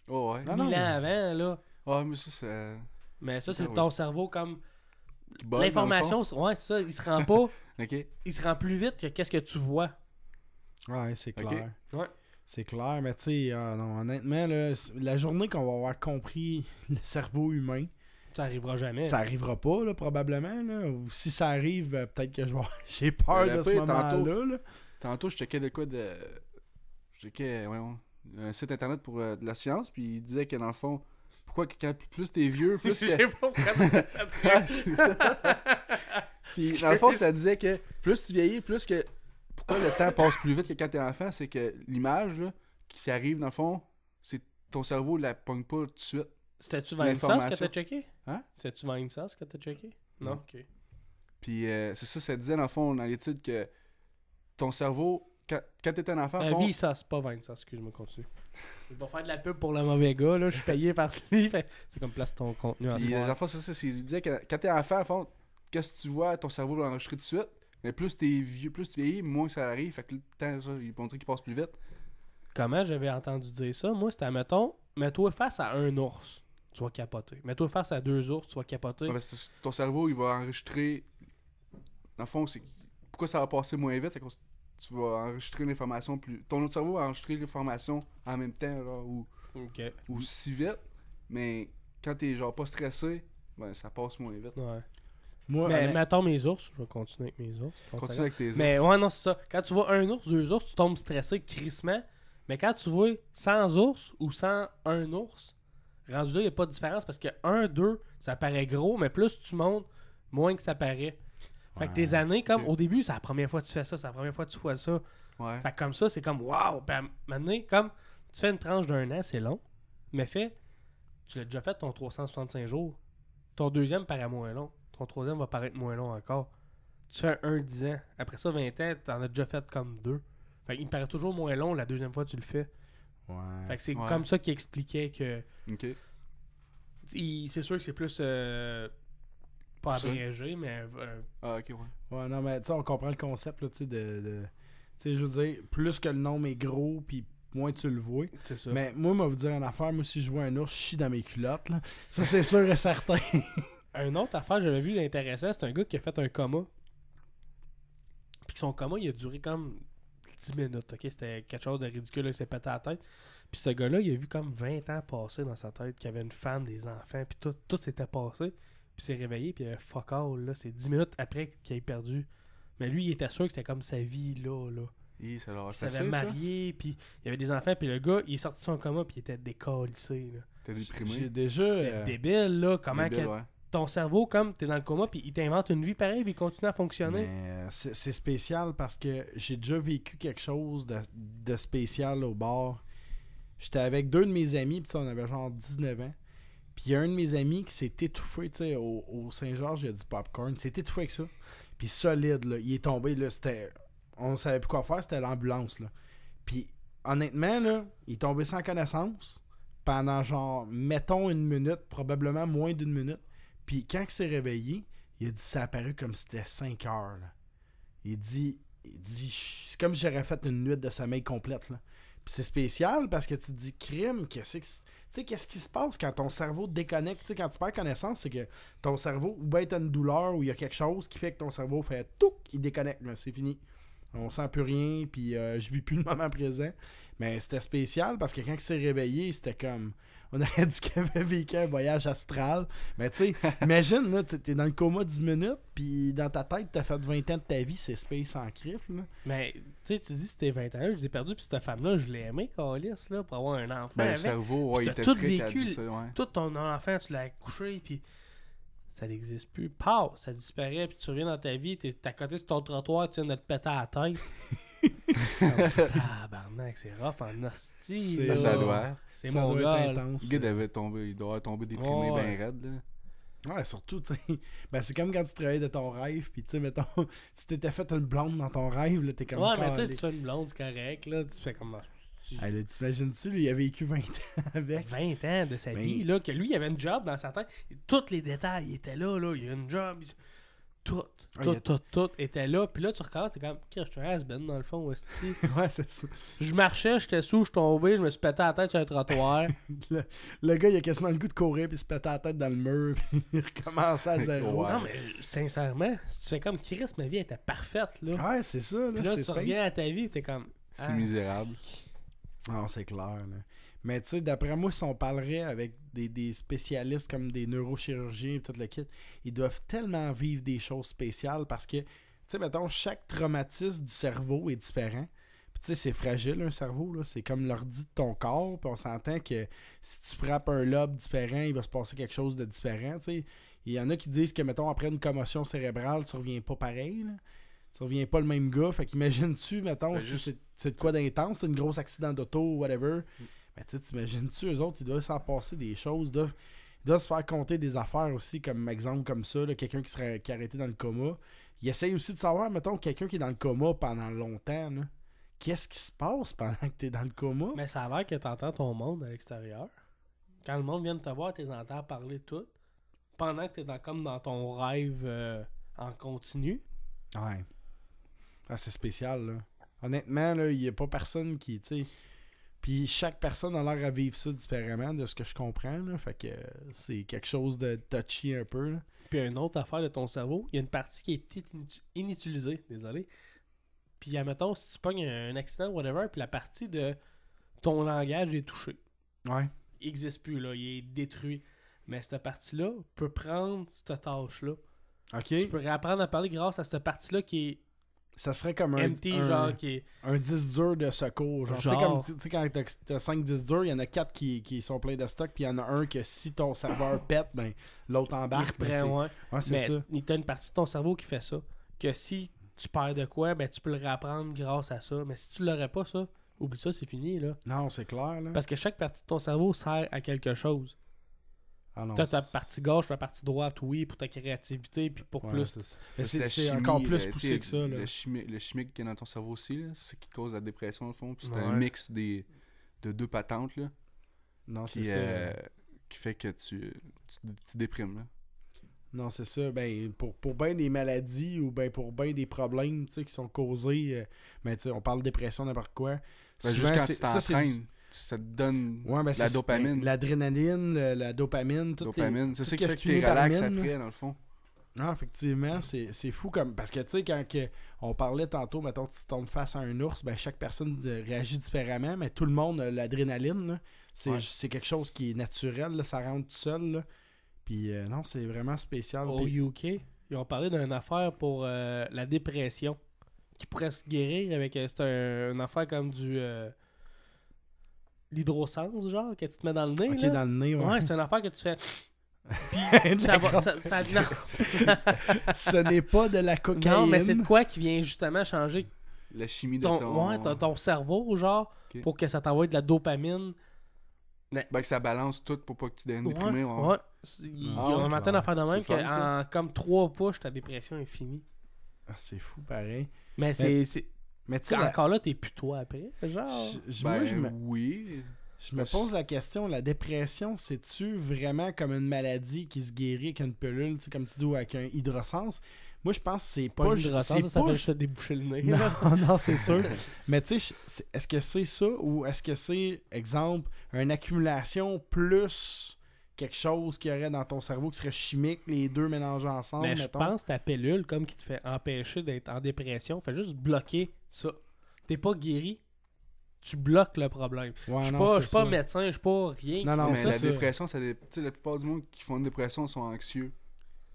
Oh ouais. 1000 ans avant, là. Ah, mais ça, c'est... Mais ça, c'est ton cerveau comme... Bug, l'information, ouais, c'est ça. Il se rend pas... OK. Il se rend plus vite que qu'est-ce que tu vois. Ouais, c'est clair. Okay. Ouais. C'est clair, mais tu sais, non, honnêtement, là, la journée qu'on va avoir compris le cerveau humain... Ça arrivera jamais. Ça arrivera pas, là, probablement. Là. Ou si ça arrive, peut-être que j'ai peur de ce moment-là. Là. Tantôt, je checkais de quoi de... Je checkais, un site internet pour de la science, puis il disait que dans le fond... Pourquoi quand plus t'es vieux, plus que... Je sais pas Puis dans le fond, ça disait que plus tu vieillis, plus que... Pourquoi le temps passe plus vite que quand t'es enfant, c'est que l'image là, qui arrive, dans le fond, c'est ton cerveau la pogne pas tout de suite. C'était-tu Vincent que t'as checké? Hein? C'était-tu Vincent que t'as checké? Non, ok. Puis c'est ça disait dans le fond, dans l'étude, que ton cerveau... Quand t'étais un enfant, Vincent, c'est pas Vincent, excuse-moi, continue. Je vais pas faire de la pub pour le mauvais gars, là, je suis payé par lui, c'est comme place ton contenu en Puis en fond, c'est ça, il disait que quand t'es enfant, en fond, qu'est-ce que tu vois, ton cerveau va enregistrer tout de suite, mais plus t'es vieux, plus tu vieillis, moins ça arrive, fait que le temps, ça, ils vont dire qu'il passe plus vite. Comment j'avais entendu dire ça? Moi, c'était, mettons, mets-toi face à un ours, tu vas capoter. Mets-toi face à 2 ours, tu vas capoter. Ouais, parce que ton cerveau, il va enregistrer, dans le fond, c'est pourquoi ça va passer moins vite, c'est que tu vas enregistrer l'information plus... Ton autre cerveau va enregistrer l'information en même temps, genre, ou si vite, mais quand t'es genre pas stressé, ben ça passe moins vite. Ouais. Mais mettons mes ours, je vais continuer avec mes ours. Continue avec tes ours. Mais ouais, non, c'est ça. Quand tu vois un ours, 2 ours, tu tombes stressé, crissement. Mais quand tu vois 100 ours ou 101 ours, rendu là, il n'y a pas de différence parce que 1, 2, ça paraît gros, mais plus tu montes, moins que ça paraît. Fait que tes années, comme au début, c'est la première fois que tu fais ça, c'est la première fois que tu vois ça. Ouais. Fait que comme ça, c'est comme waouh! Puis maintenant, comme tu fais une tranche d'1 an, c'est long. Mais tu l'as déjà fait ton 365 jours. Ton deuxième paraît moins long. Ton troisième va paraître moins long encore. Tu fais un 10 ans. Après ça, 20 ans, t'en as déjà fait comme 2. Fait qu'il me paraît toujours moins long la deuxième fois que tu le fais. Ouais. Fait que c'est comme ça qu'il expliquait que. Ok. C'est sûr que c'est plus. Pas abrégé, mais... Ah, ok, ouais. Ouais, non, mais tu sais, on comprend le concept, là, tu sais, tu sais, je veux dire, plus que le nombre est gros, puis moins tu le vois. C'est ça. Mais moi, je vais vous dire une affaire, moi, si je vois un ours, je chie dans mes culottes, là. Ça, c'est sûr et certain. Une autre affaire que j'avais vu d'intéressant, c'est un gars qui a fait un coma. Puis que son coma, il a duré comme 10 minutes, ok? C'était quelque chose de ridicule, il s'est pété la tête. Puis ce gars-là, il a vu comme 20 ans passer dans sa tête, qu'il y avait une femme, des enfants, puis tout s'était passé. Puis il s'est réveillé, puis il avait fuck all, là. C'est 10 minutes après qu'il ait perdu. Mais lui, il était sûr que c'était comme sa vie, là. Il s'avait marié, puis il y avait des enfants, puis le gars, il est sorti de son coma, puis il était décalissé, là. T'es déprimé. J'ai déjà... C'est débile, là. Comment Débile, que ouais. ton cerveau, comme t'es dans le coma, puis il t'invente une vie pareille, puis il continue à fonctionner. Mais c'est spécial parce que j'ai déjà vécu quelque chose de spécial au bar. J'étais avec 2 de mes amis, puis on avait genre 19 ans. Puis il y a un de mes amis qui s'est étouffé, tu sais, au Saint-Georges, il y a du popcorn. Il s'est étouffé avec ça. Puis solide, là. Il est tombé, là, c'était... On savait plus quoi faire, c'était l'ambulance, là. Puis honnêtement, là, il est tombé sans connaissance pendant genre, mettons 1 minute, probablement moins d'1 minute. Puis quand il s'est réveillé, il a dit ça a apparu comme si c'était 5 heures, là. Il dit c'est comme si j'aurais fait une nuit de sommeil complète, là. Puis c'est spécial parce que tu te dis crime, qu'est-ce qui se passe quand ton cerveau déconnecte, tu sais, quand tu perds connaissance, c'est que ton cerveau, ou bien t'as une douleur, ou il y a quelque chose qui fait que ton cerveau fait tout, il déconnecte, là, c'est fini. On sent plus rien, puis je vis plus le moment présent. Mais c'était spécial parce que quand il s'est réveillé, c'était comme... On aurait dit qu'il avait vécu un voyage astral. Mais tu sais, imagine, là, t'es dans le coma 10 minutes, puis dans ta tête, t'as fait 20 ans de ta vie, c'est space en crif, là. Mais, tu sais, tu dis c'était 20 ans, je les ai perdus, puis cette femme-là, je l'ai aimée, Calis, là, pour avoir un enfant. Ben, le avec. cerveau, ouais, Puis il t'as était tout prêt à vécu, dire ça, ouais. Tout ton enfant, tu l'as couché, puis ça n'existe plus. Pau, ça disparaît, puis tu reviens dans ta vie, t'es à côté sur ton trottoir, tu viens de te péter à la tête. Tabarnak, c'est rough en hostie. C'est- là. Ça doit. C'est Ça mon doit gars. être là. intense. Le gars il doit tomber déprimé Ouais. ben raide, là. Ouais, surtout, tu sais. Ben, c'est comme quand tu travaillais de ton rêve, puis tu sais, mettons, tu t'étais fait une blonde dans ton rêve, là, t'es comme... Ouais, mais tu sais, calé. tu fais une blonde, c'est correct, là. Tu fais comme. Hey, là, t'imagines-tu, lui, il a vécu 20 ans avec. 20 ans de sa Ben- vie, là, que lui, il avait une job dans sa tête. Tous les détails étaient là, là. Il y a une job. Tout, Ah, il y a- tout était là. Puis là, tu regardes, t'es comme, je suis un has-been, dans le fond, hostie. Ouais, c'est ça. Je marchais, j'étais sous, je suis tombé, je me suis pété la tête sur un trottoir. Le gars, il a quasiment le goût de courir, puis se péter la tête dans le mur, puis il recommence à zéro. Ouais. Non, mais sincèrement, si tu fais comme Chris, ma vie était parfaite, là. Ouais, c'est ça, là, Puis là, c'est tu reviens space. à ta vie, t'es comme. C'est misérable. Non, c'est clair, là. Mais tu sais, d'après moi, si on parlerait avec des spécialistes comme des neurochirurgiens et tout le kit, ils doivent tellement vivre des choses spéciales parce que, tu sais, mettons, chaque traumatisme du cerveau est différent. Puis tu sais, c'est fragile, un cerveau, là. C'est comme l'ordi de ton corps, puis on s'entend que si tu frappes un lobe différent, il va se passer quelque chose de différent, tu sais. Il y en a qui disent que, mettons, après une commotion cérébrale, tu reviens pas pareil, là. Tu reviens pas le même gars. Fait qu'imagines-tu, mettons, Ben, si juste- c'est de quoi d'intense, c'est une grosse accident d'auto ou whatever. Mais tu sais, t'imagines-tu, eux autres, ils doivent s'en passer des choses, ils doivent se faire compter des affaires aussi, comme exemple comme ça, là, quelqu'un qui est arrêté dans le coma. Il essaye aussi de savoir, mettons, quelqu'un qui est dans le coma pendant longtemps, là, qu'est-ce qui se passe pendant que t'es dans le coma? Mais ça a l'air que t'entends ton monde à l'extérieur. Quand le monde vient de te voir, t'es entends parler tout. Pendant que t'es comme dans ton rêve en continu. Ouais. Ah, c'est spécial, là. Honnêtement, là, il n'y a pas personne qui, tu sais... Puis chaque personne a l'air à vivre ça différemment, de ce que je comprends, là. Fait que c'est quelque chose de touchy un peu, là. Puis une autre affaire de ton cerveau, il y a une partie qui est inutilisée, désolé. Puis admettons, si tu pognes un accident, whatever, puis la partie de ton langage est touchée. Ouais. Il n'existe plus, là, il est détruit. Mais cette partie-là peut prendre cette tâche-là. OK. Tu peux réapprendre à parler grâce à cette partie-là qui est Ça serait comme un, empty, un, genre qui est... un disque dur de secours. Genre, Genre. tu sais, quand t'as 5 disques durs, il y en a 4 qui sont pleins de stock, puis il y en a un que si ton serveur pète, ben l'autre Il embarque. Ben, reprend, ouais. ouais, c'est Mais ça. il y a une partie de ton cerveau qui fait ça. Que si tu perds de quoi, ben tu peux le réapprendre grâce à ça. Mais si tu l'aurais pas, ça, oublie ça, c'est fini, là. Non, c'est clair, là. Parce que chaque partie de ton cerveau sert à quelque chose. Ah non, T'as ta c'est- partie gauche, ta partie droite, oui, pour ta créativité, puis pour ouais, plus. c'est ça. Mais C'est la c'est chimie, encore plus tu poussé sais, que ça, là. Le chimique qui est dans ton cerveau aussi, là, c'est ce qui cause la dépression, au fond. Puis c'est Ouais. un mix de 2 patentes, là, Non, c'est qui, ça. qui fait que tu déprimes, là. Non, c'est ça. Ben, pour bien des maladies ou ben pour bien des problèmes, tu sais, qui sont causés, mais tu sais, on parle de dépression, n'importe quoi. Ben, Souvent, juste quand c'est- tu ça, c'est du- t'entraînes, ça te donne Ouais, ben, la c'est- dopamine. L'adrénaline, la dopamine, tout Dopamine. C'est tout ça qui ce fait que qui finit t'es par relax mine, après, dans le fond. Ah, effectivement, c'est fou comme. Parce que tu sais, quand on parlait tantôt, mettons, tu tombes face à un ours, ben chaque personne réagit différemment, mais tout le monde a l'adrénaline, là. Ouais. C'est quelque chose qui est naturel, là, ça rentre tout seul, là. Puis non, c'est vraiment spécial. Au Puis- UK, ils ont parlé d'une affaire pour la dépression qui pourrait se guérir avec. C'est une affaire comme du l'hydrosens, genre, que tu te mets dans le nez. Ok, là. dans le nez, ouais. Ouais, c'est une affaire que tu fais. Puis ça va. Non. Ce n'est pas de la cocaïne. Non, mais c'est de quoi qui vient justement changer La chimie de ton cerveau, genre, Ok. pour que ça t'envoie de la dopamine. Ben, que ça balance tout pour pas que tu deviennes déprimé. Ouais. Il y a un matin d'affaire de même C'est fun, ça. qu'en comme 3 pushs, ta dépression est finie. Ah, c'est fou, pareil. Mais c'est. Mais tu sais, Encore là, t'es plus toi après. Genre. Ben, moi, je me... oui. Je me pose la question, la dépression, c'est-tu vraiment comme une maladie qui se guérit avec une pilule, tu sais, comme tu dis, ou avec un hydrosens? Moi, je pense que c'est Pas pas... une hydrosens, ça fait juste te déboucher le nez. Non, non, c'est sûr. Mais tu sais, est-ce que c'est ça ou est-ce que c'est, exemple, une accumulation plus quelque chose qu'il y aurait dans ton cerveau qui serait chimique, les deux mélangés ensemble, Mais je mettons? pense que ta pilule, comme qui te fait empêcher d'être en dépression, fait juste bloquer ça. T'es pas guéri, tu bloques le problème. Ouais, Je suis non, pas, c'est je suis pas ça. médecin, je suis pas rien. Non, non, mais ça, la c'est- dépression, tu sais, la plupart du monde qui font une dépression sont anxieux.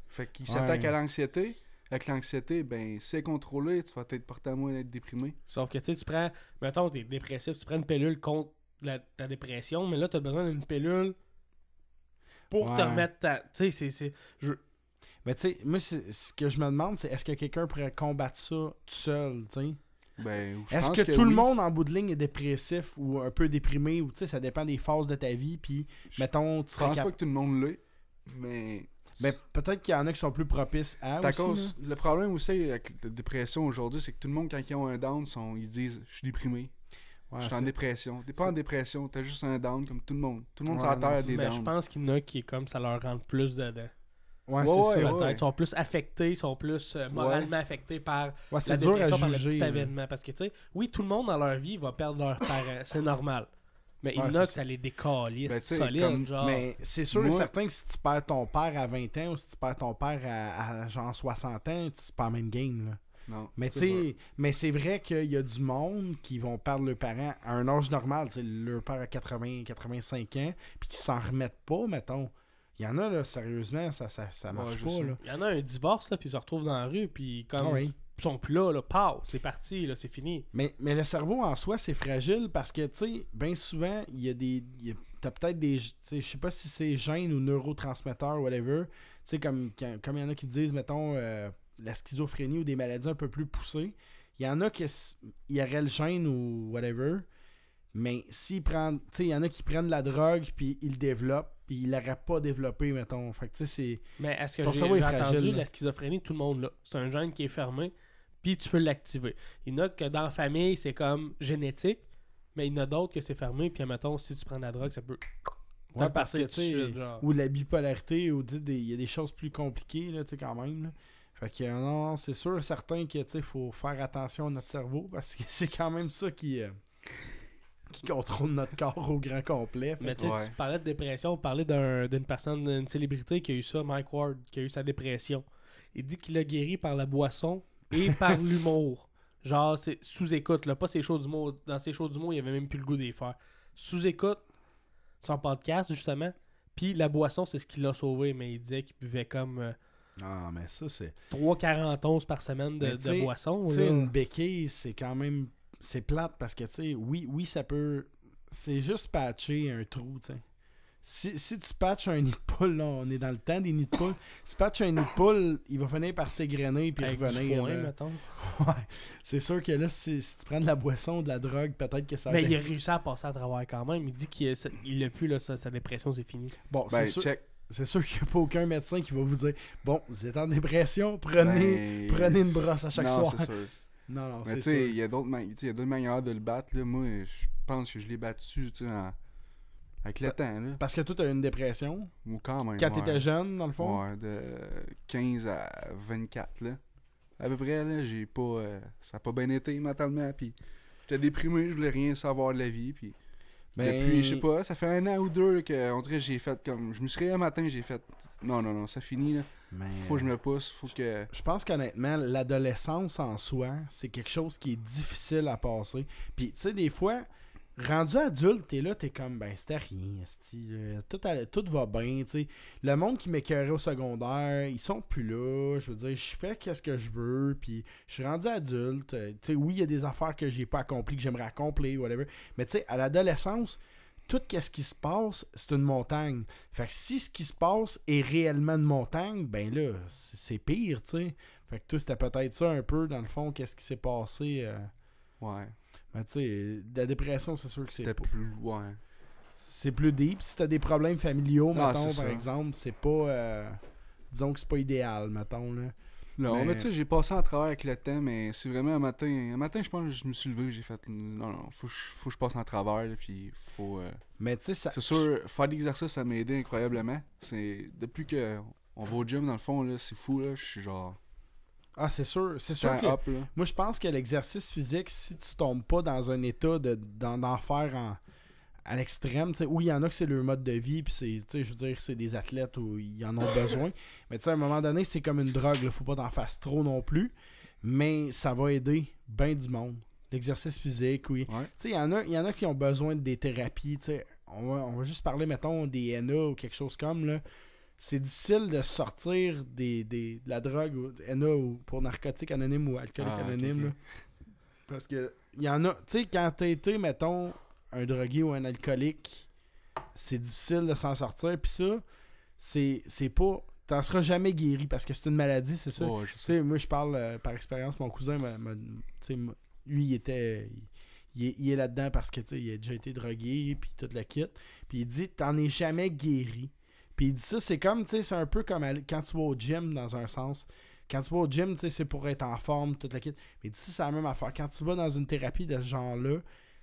Fait qu'ils Ouais. s'attaquent à l'anxiété. Avec l'anxiété, ben, si c'est contrôlé, tu vas peut-être porter à moins d'être déprimé. Sauf que tu sais, tu prends, mettons, t'es dépressif, tu prends une pilule contre ta dépression, mais là, t'as besoin d'une pilule pour te Ouais. remettre ta. Tu sais, Mais tu sais, moi, ce que je me demande, c'est est-ce que quelqu'un pourrait combattre ça tout seul, tu sais? Ben, je Est-ce pense que tout le oui. monde en bout de ligne est dépressif ou un peu déprimé ou tu sais, ça dépend des phases de ta vie, puis mettons, tu Je serais pense pas capable. que tout le monde l'est, mais... Ben, peut-être qu'il y en a qui sont plus propices à. C'est à aussi, cause... Le problème aussi avec la dépression aujourd'hui, c'est que tout le monde, quand ils ont un down, ils disent « Je suis déprimé, là. Ouais, je suis en c'est- dépression. » T'es pas en dépression, t'as juste un down comme tout le monde. Tout le monde Ouais, sur la non, terre a c'est- des mais downs. je pense qu'il y en a qui est comme ça leur rentre plus dedans. Ouais, Ouais, c'est ouais, ça. ouais. Peut-être. Ils sont plus affectés, ils sont plus moralement affectés par Ouais, c'est la dur à dépression, par le juger. petit là. événement. Parce que, tu sais, oui, tout le monde dans leur vie va perdre leurs parents. C'est normal. Mais il y Ouais, en c'est a que ça. ça les décalisse Ben, tu sais, solide, comme- genre. Mais c'est sûr et Moi- certain que si tu perds ton père à 20 ans ou si tu perds ton père à genre 60 ans, c'est pas la même game, là. Non, Mais tu c'est sûr. sais, mais c'est vrai qu'il y a du monde qui vont perdre leurs parents à un âge normal, tu sais, leur père à 80, 85 ans, puis qui s'en remettent pas, mettons. Il y en a, là, sérieusement, ça marche Ouais, je pas, sais. là. Il y en a un divorce, là, puis ils se retrouvent dans la rue, puis comme Ah oui. ils sont plus là, pow, c'est parti, là, c'est fini. Mais le cerveau en soi, c'est fragile parce que, tu sais, bien souvent, il y a des. T'as peut-être des. Tu sais, je sais pas si c'est gènes ou neurotransmetteurs, whatever. Tu sais, comme il y en a qui disent, mettons, la schizophrénie ou des maladies un peu plus poussées. Il y en a qui il y aurait le gène ou whatever. Mais s'ils prennent. Tu sais, il y en a qui prennent la drogue puis ils le développent puis ils l'auraient pas développé, mettons. Fait que, tu sais, c'est. Mais est-ce que Ton j'ai cerveau est entendu fragile, là. la schizophrénie, tout le monde là. C'est un gène qui est fermé, puis tu peux l'activer. Il y en a que dans la famille, c'est comme génétique, mais il y en a d'autres que c'est fermé, puis mettons, si tu prends de la drogue, ça peut Ouais, t'en parce que, passer tu sais, tout de suite, genre. ou la bipolarité, ou tu sais, il y a des choses plus compliquées, là, tu sais, quand même. Là. Fait que non, c'est sûr, certain que, tu sais, faut faire attention à notre cerveau, parce que c'est quand même ça qui contrôle notre corps au grand complet. Fait Mais que- tu sais, Ouais. tu parlais de dépression, on parlait d'une personne, d'une célébrité qui a eu ça, Mike Ward, qui a eu sa dépression. Il dit qu'il l'a guéri par la boisson et par l'humour. Genre, c'est sous-écoute, là, pas ses shows d'humour. Dans ses shows d'humour, il avait même plus le goût d'y faire. Sous-écoute, son podcast, justement. Puis la boisson, c'est ce qui l'a sauvé, mais il disait qu'il buvait comme Ah, mais ça, c'est... 3,40 onces par semaine Mais de tu sais- boisson. Tu sais, là. une béquille, c'est quand même... C'est plate, parce que, tu sais, oui, ça peut... C'est juste patcher un trou, tu sais. Si tu patches un nid de poule, là, on est dans le temps des nids de poule. Si tu patches un nid de poule, il va finir par s'égrener puis Avec du revenir. foin, là. mettons. Ouais, c'est sûr que là, si tu prends de la boisson ou de la drogue, peut-être que ça va Mais il a être... réussi à passer à travers quand même. Il dit qu'il l'a plus, là, sa dépression, c'est fini. Bon, Ben, c'est sûr qu'il n'y a pas aucun médecin qui va vous dire « Bon, vous êtes en dépression, prenez une brosse à chaque non, soir. c'est sûr. » Non, Mais c'est tu sûr. sais, il y a d'autres manières de le battre. Là. Moi, je pense que je l'ai battu, tu sais, avec le temps, là. Parce que toi, tu as une dépression. Ou quand même. Quand ouais. tu étais jeune, dans le fond. Ouais, de 15 à 24, là. À peu près, là, j'ai pas... ça a pas bien été, mentalement, puis j'étais déprimé, je voulais rien savoir de la vie, puis... Ben, Depuis, je sais pas, ça fait 1 an ou 2 là, que, on dirait que j'ai fait comme... Je me suis réveillé un matin, j'ai fait... Non, ça finit, là. mais, Faut que je me pousse, faut que... je pense qu'honnêtement, l'adolescence en soi, c'est quelque chose qui est difficile à passer. Puis, tu sais, des fois, rendu adulte, t'es là, t'es comme, ben, c'était rien, esti, tout va bien, tu sais. Le monde qui m'écœurait au secondaire, ils sont plus là, je veux dire, je fais qu'est-ce que je veux, puis je suis rendu adulte. Tu sais, oui, il y a des affaires que j'ai pas accomplies, que j'aimerais accomplir, whatever. Mais tu sais, à l'adolescence, tout ce qui se passe, c'est une montagne. Fait que si ce qui se passe est réellement une montagne, ben là, c'est pire, tu sais. Fait que toi, c'était peut-être ça un peu, dans le fond, qu'est-ce qui s'est passé. Ouais. Ben, tu sais, la dépression, c'est sûr que c'est C'était plus... Ouais. c'est plus deep. Si t'as des problèmes familiaux, Ah, mettons, c'est par ça. exemple, c'est pas... disons que c'est pas idéal, mettons, là. Non, mais tu sais, j'ai passé à travers avec le temps, mais c'est vraiment un matin, je pense que je me suis levé, j'ai fait non, faut que je passe en travers, là, puis faut... Mais tu sais, ça... C'est sûr, faire de l'exercice, ça m'a aidé incroyablement. Depuis que on va au gym, dans le fond, là, c'est fou, là, je suis genre... Ah, c'est sûr que... Up, là. Moi, je pense que l'exercice physique, si tu tombes pas dans un état d'en faire à l'extrême, tu sais, où il y en a que c'est leur mode de vie, puis c'est, tu sais, je veux dire, c'est des athlètes où ils en ont besoin. Mais tu sais, à un moment donné, c'est comme une drogue, là, faut pas t'en faire trop non plus. Mais ça va aider bien du monde. L'exercice physique, oui. Ouais. Tu sais, il y en a qui ont besoin de des thérapies, tu sais. On va juste parler, mettons, des NA ou quelque chose comme, là. C'est difficile de sortir de la drogue ou NA ou pour narcotiques anonymes ou alcooliques anonymes. ok. Là. Parce que il y en a, tu sais, quand t'as été, mettons, un drogué ou un alcoolique, c'est difficile de s'en sortir. Puis ça, c'est pas... T'en seras jamais guéri parce que c'est une maladie, c'est ça. Ouais, je Tu sais. sais, moi, je parle par expérience. Mon cousin, lui, il était... Il est là-dedans parce que, tu sais, il a déjà été drogué, puis toute la kit. Puis il dit, t'en es jamais guéri. Puis il dit ça, c'est comme, tu sais, c'est un peu comme quand tu vas au gym, dans un sens. Quand tu vas au gym, tu sais, c'est pour être en forme, toute la kit. Mais il dit ça, c'est la même affaire. Quand tu vas dans une thérapie de ce genre-là,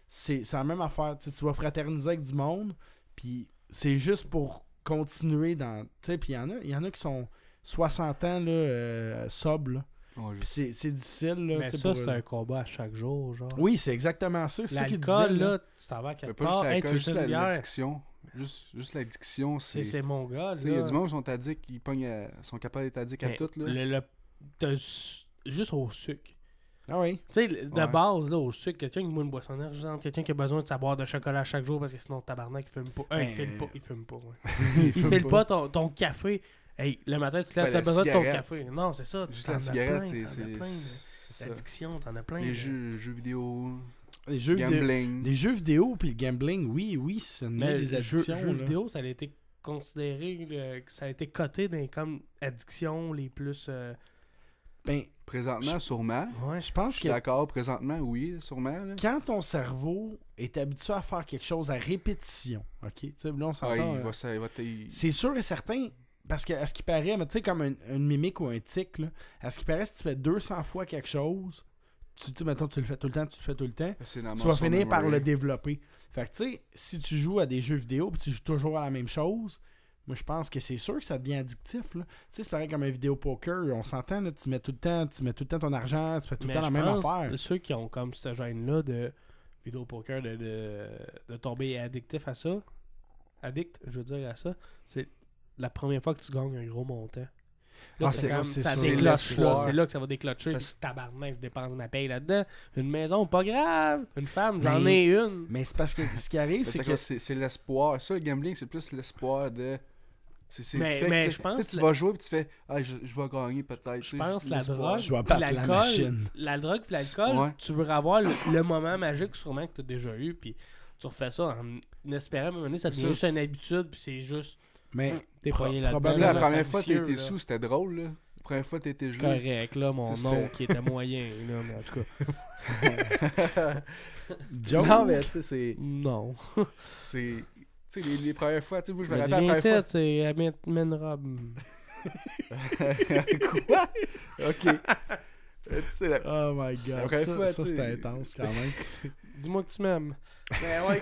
c'est la même affaire. Tu sais, tu vas fraterniser avec du monde, puis c'est juste pour continuer dans... Tu sais, puis il y en a qui sont 60 ans, là, sobres, là. Ouais, je Puis sais. c'est difficile, là. Mais tu sais, ça, pour c'est un combat à chaque jour, genre. Oui, c'est exactement ça. C'est ça qu'il disait, L'alcool, là. là, tu t'en vas à Mais quelque pas part, juste hey, tu l'alcool, veux juste une bière? l'addiction. Juste l'addiction, C'est c'est... mon gars, Tu sais, il y a là. du monde qui sont addicts, ils sont capables d'être addicts à Mais tout, là. juste au sucre. Ah oui. Tu sais, de Ouais. base, là, au sucre, quelqu'un qui boit une boisson énergisante, quelqu'un qui a besoin de sa boire de chocolat chaque jour parce que sinon, tabarnak, il fume pas. Ben, Il fume pas, ouais. Ils Il fument file pas ton café. Hey, le matin, tu te lèves, Ben, t'as la besoin de ton cigarette. café. Non, c'est ça. Juste t'en la as cigarette, plein, c'est... t'en as plein, là. C'est ça. L'addiction, t'en as plein. Les là. jeux vidéo, Les jeux vidéo. gambling. Les jeux vidéo puis le gambling, oui, c'est une Mais des les jeux addictions. là. vidéo, ça a été considéré, ça a été coté dans les comme addictions les plus... Ben, Présentement, sûrement. Ouais. je Je pense suis que d'accord, présentement, oui, sûrement. Là. quand ton cerveau est habitué à faire quelque chose à répétition, ok? Tu sais, là, on Ah, s'entend. il va C'est sûr et certain, parce que à ce qui paraît, mais tu sais, comme une mimique ou un tic, là, à ce qui paraît, si tu fais 200 fois quelque chose, tu sais, mettons, tu le fais tout le temps, C'est dans tu vas muscle finir par memory. le développer. Fait que tu sais, si tu joues à des jeux vidéo puis tu joues toujours à la même chose, moi je pense que c'est sûr que ça devient addictif. Là. Tu sais, c'est pareil comme un vidéo poker, on s'entend, là, tu mets tout le temps ton argent, tu fais tout le temps la je même pense, affaire. ceux qui ont comme cette gêne-là de vidéo poker, de tomber addictif à ça, addict, je veux dire, à ça, c'est la première fois que tu gagnes un gros montant. Là, Ah, c'est c'est- comme, c'est ça sûr. décloche, C'est là. l'espoir. C'est là que ça va déclencher. Parce- Tabarnak, je dépense ma paye là-dedans. Une maison, pas grave. Une femme, j'en Mais- ai une. Mais c'est parce que ce qui arrive, c'est que. C'est l'espoir. Ça, le gambling, c'est plus l'espoir de... C'est Mais- tu fais- mais tu- je pense tu sais, tu que vas jouer puis tu fais je vais gagner peut-être. Je pense que la drogue, Je vais puis battre la l'alcool, machine. la drogue puis l'alcool, Ouais. tu veux avoir le moment magique sûrement que tu as déjà eu, puis tu refais ça en espérant à un moment donné, ça devient Ça, juste une habitude, puis c'est juste Mais t'es poigné là-dedans. probablement- Tu sais, la là, première c'est fois que vicieux, t'étais là. sous, c'était drôle, là. La première fois que t'étais gelé. Correct, là, mon Ça, nom c'était- qui était moyen, là, mais en tout cas, Joke. Non, mais tu sais, c'est... non. Tu sais, les premières fois, tu sais, moi, je me Mais rappelle viens la première ici, c'est Amit Menrob. fois... Quoi? Ok. Tu sais, la... Oh my god. Après Ça, fois, ça, tu sais- c'était intense quand même. Dis-moi que tu m'aimes. Ben ouais.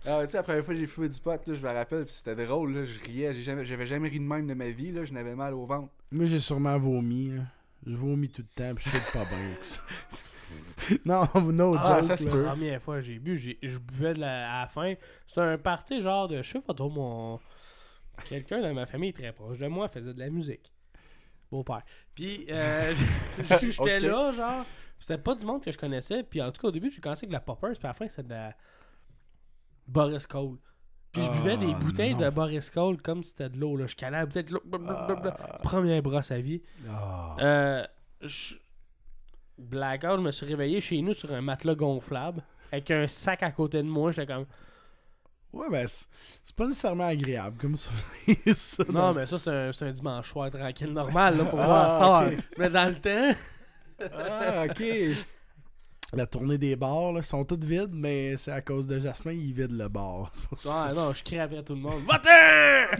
Ah, tu sais, la première fois que j'ai fumé du pot, là, je me rappelle, puis c'était drôle, là, je riais, j'avais jamais ri de même de ma vie, là, je n'avais mal au ventre. Moi, j'ai sûrement vomi. Là. Je vomis tout le temps, puis je suis pas bien avec ça. Non, no Ah, joke. ça se là. peut. La première fois que j'ai bu, je buvais à la fin. C'était un party genre de, je sais pas trop, quelqu'un dans ma famille très proche de moi faisait de la musique. Beau-père. Puis, j'étais Ok. là, genre, c'était pas du monde que je connaissais. Puis, en tout cas, au début, j'ai commencé avec de la poppers, puis à la fin, c'était de la Boris Cole. Puis, je buvais des bouteilles non. de Boris Cole comme si c'était de l'eau, là. Je calais la bouteille de l'eau. Première brosse à vie. Ah. Blackout, je me suis réveillé chez nous sur un matelas gonflable. avec un sac à côté de moi. J'étais comme... Ouais, ben, c'est pas nécessairement agréable comme ça. ça Non, mais ça, c'est un dimanche soir tranquille, normal, là, pour moi, à cette heure. ok. Mais dans le temps... Ah, ok. La tournée des bars, là, ils sont toutes vides, mais c'est à cause de Jasmin, il vide le bar. C'est pour ça. Ouais, non, je crie après tout le monde. Va-t'en!